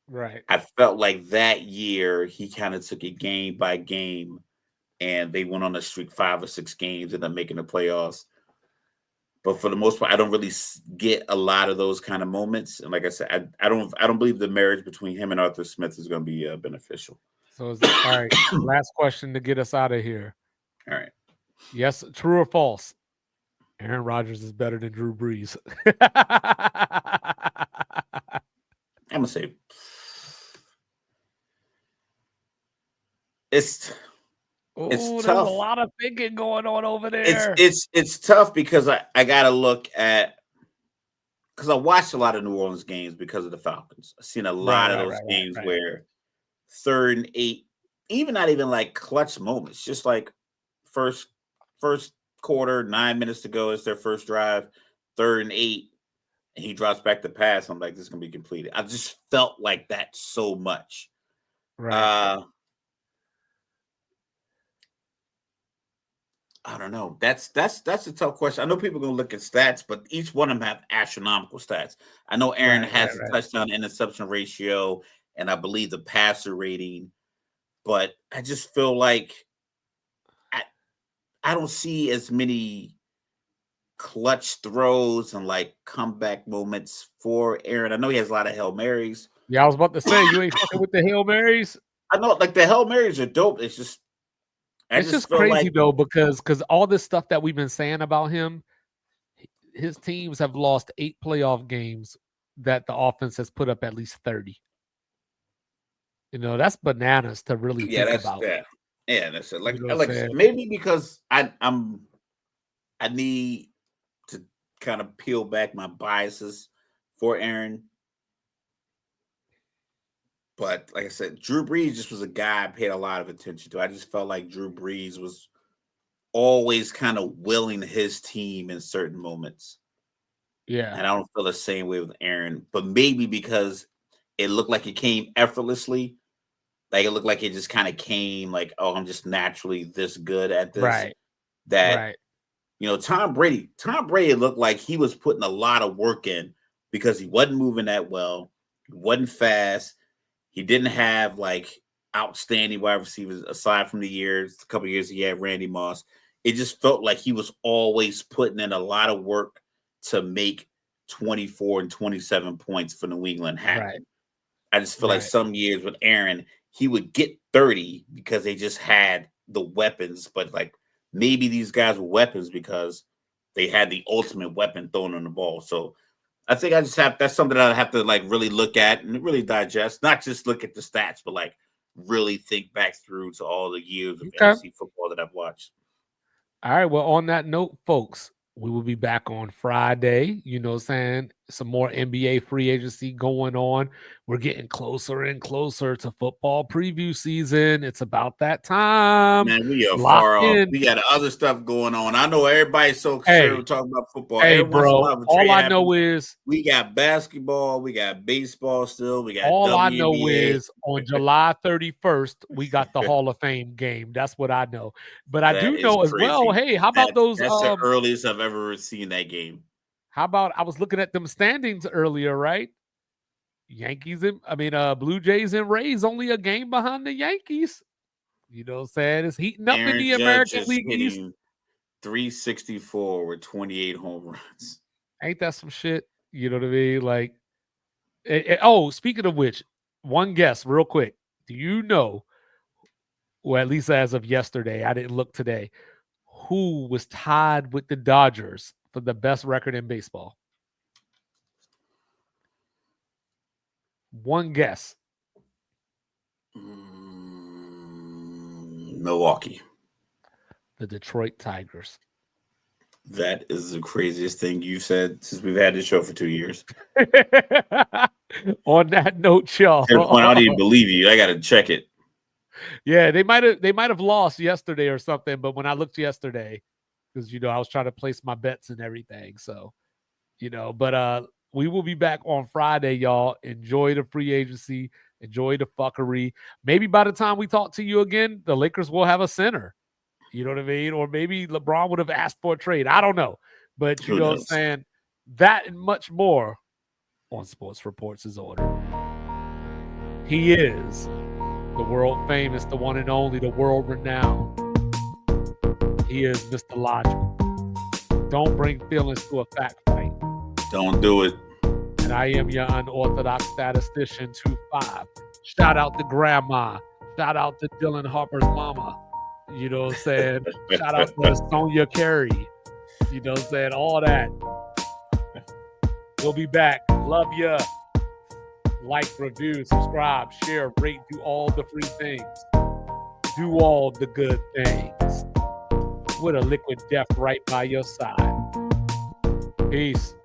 A: Right.
B: I felt like that year he kind of took it game by game, and they went on a streak 5 or 6 games and then making the playoffs. But for the most part, I don't really get a lot of those kind of moments. And like I said, I don't believe the marriage between him and Arthur Smith is going to be beneficial.
A: So all right. Last question to get us out of here.
B: All right.
A: Yes, true or false? Aaron Rodgers is better than Drew Brees.
B: I'm gonna say it's
A: Oh, there's a
B: tough.
A: lot of thinking going on over
B: It's
A: there.
B: it's it's tough because I gotta look at, because I watched a lot of New Orleans games because of the Falcons. I've seen a
A: Right,
B: lot of
A: right,
B: those
A: right, right,
B: games
A: right.
B: where 3rd and 8, even not even like clutch moments, just like first first quarter, 9 minutes to go, it's their first drive, 3rd and 8, and he drops back the pass. I'm like, this is gonna be completed. I just felt like that so much.
A: Right.
B: Uh I don't know. That's a tough question. I know people are gonna look at stats, but each one of them have astronomical stats. I know Aaron
A: Right, right,
B: has the
A: right.
B: touchdown interception ratio, and I believe the passer rating, but I just feel like I I don't see as many clutch throws and like comeback moments for Aaron. I know he has a lot of Hail Marys.
A: Yeah, I was about to say you ain't fucking with the Hail Marys.
B: I know, like, the Hail Marys are dope. It's just I
A: It's
B: just
A: just
B: feel
A: crazy
B: like,
A: though because all this stuff that we've been saying about him, his teams have lost 8 playoff games that the offense has put up at least 30. That's bananas to really
B: yeah,
A: think
B: that's
A: about.
B: yeah. Yeah, that's it.
A: You
B: Like
A: know what I'm
B: like I said,
A: saying?
B: maybe because I need to kind of peel back my biases for Aaron. But like I said, Drew Brees just was a guy I paid a lot of attention to. I just felt like Drew Brees was always kind of willing his team in certain moments.
A: Yeah.
B: And I don't feel the same way with Aaron, but maybe because it looked like it came effortlessly. Like, it looked like it just kind of came like, oh, I'm just naturally this good at this.
A: Right.
B: That,
A: Right.
B: Tom Brady looked like he was putting a lot of work in because he wasn't moving that well. He wasn't fast. He didn't have like outstanding wide receivers aside from a couple of years he had Randy Moss. It just felt like he was always putting in a lot of work to make 24 and 27 points for New England
A: Right.
B: happen. I just feel like
A: Right.
B: some years with Aaron, he would get 30 because they just had the weapons, but like maybe these guys were weapons because they had the ultimate weapon thrown on the ball. So I think that's something that I have to like really look at and really digest, not just look at the stats, but like really think back through to all the years of
A: Okay.
B: NFC football that I've watched.
A: All right. Well, on that note, folks, we will be back on Friday. You know what I'm saying? Some more NBA free agency going on. We're getting closer and closer to football preview season. It's about that time.
B: Man, we are
A: Lock
B: far off.
A: in.
B: We got other stuff going on. I know everybody's so concerned
A: Hey,
B: with talking about football.
A: hey,
B: Every once in a
A: bro.
B: while, if a
A: All
B: trade
A: I
B: happens,
A: know is
B: we got basketball, we got baseball still, we got
A: All I know
B: WNBA.
A: is on July 31st, we got the Hall of Fame game. That's what I know. But I
B: That
A: do
B: is
A: know as well,
B: crazy.
A: hey, how about those
B: That's the earliest I've ever seen that game.
A: how about I was looking at them standings earlier, right? Blue Jays and Rays only a game behind the Yankees. You know what I'm saying? It's heating up in
B: Aaron
A: the
B: Judge
A: American
B: is
A: League East.
B: hitting 364 with 28 home runs.
A: Ain't that some shit? You know what I mean? Like, speaking of which, one guess real quick. Do you know, or at least as of yesterday, I didn't look today, who was tied with the Dodgers for the best record in baseball? One guess.
B: Milwaukee.
A: The Detroit Tigers.
B: That is the craziest thing you've said since we've had this show for 2 years.
A: On that note, y'all.
B: To the point, I don't even believe you. I got to check it.
A: Yeah, they might have lost yesterday or something, but when I looked yesterday, because I was trying to place my bets and everything. So, but we will be back on Friday, y'all. Enjoy the free agency, enjoy the fuckery. Maybe by the time we talk to you again, the Lakers will have a center. You know what I mean? Or maybe LeBron would have asked for a trade. I don't know. But you
B: Who
A: know what I'm
B: knows?
A: saying? That and much more on Sports Reports is ordered. He is the world famous, the one and only, the world renowned. He is Mr. Logical. Don't bring feelings to a fact fight.
B: Don't do it.
A: And I am your unorthodox statistician 25. Shout out to Grandma. Shout out to Dylan Harper's mama. You know what I'm saying? Shout out to Sonia Carey. You know what I'm saying? All that. We'll be back. Love ya. Like, review, subscribe, share, rate, do all the free things. Do all the good things. With a liquid death right by your side. Peace.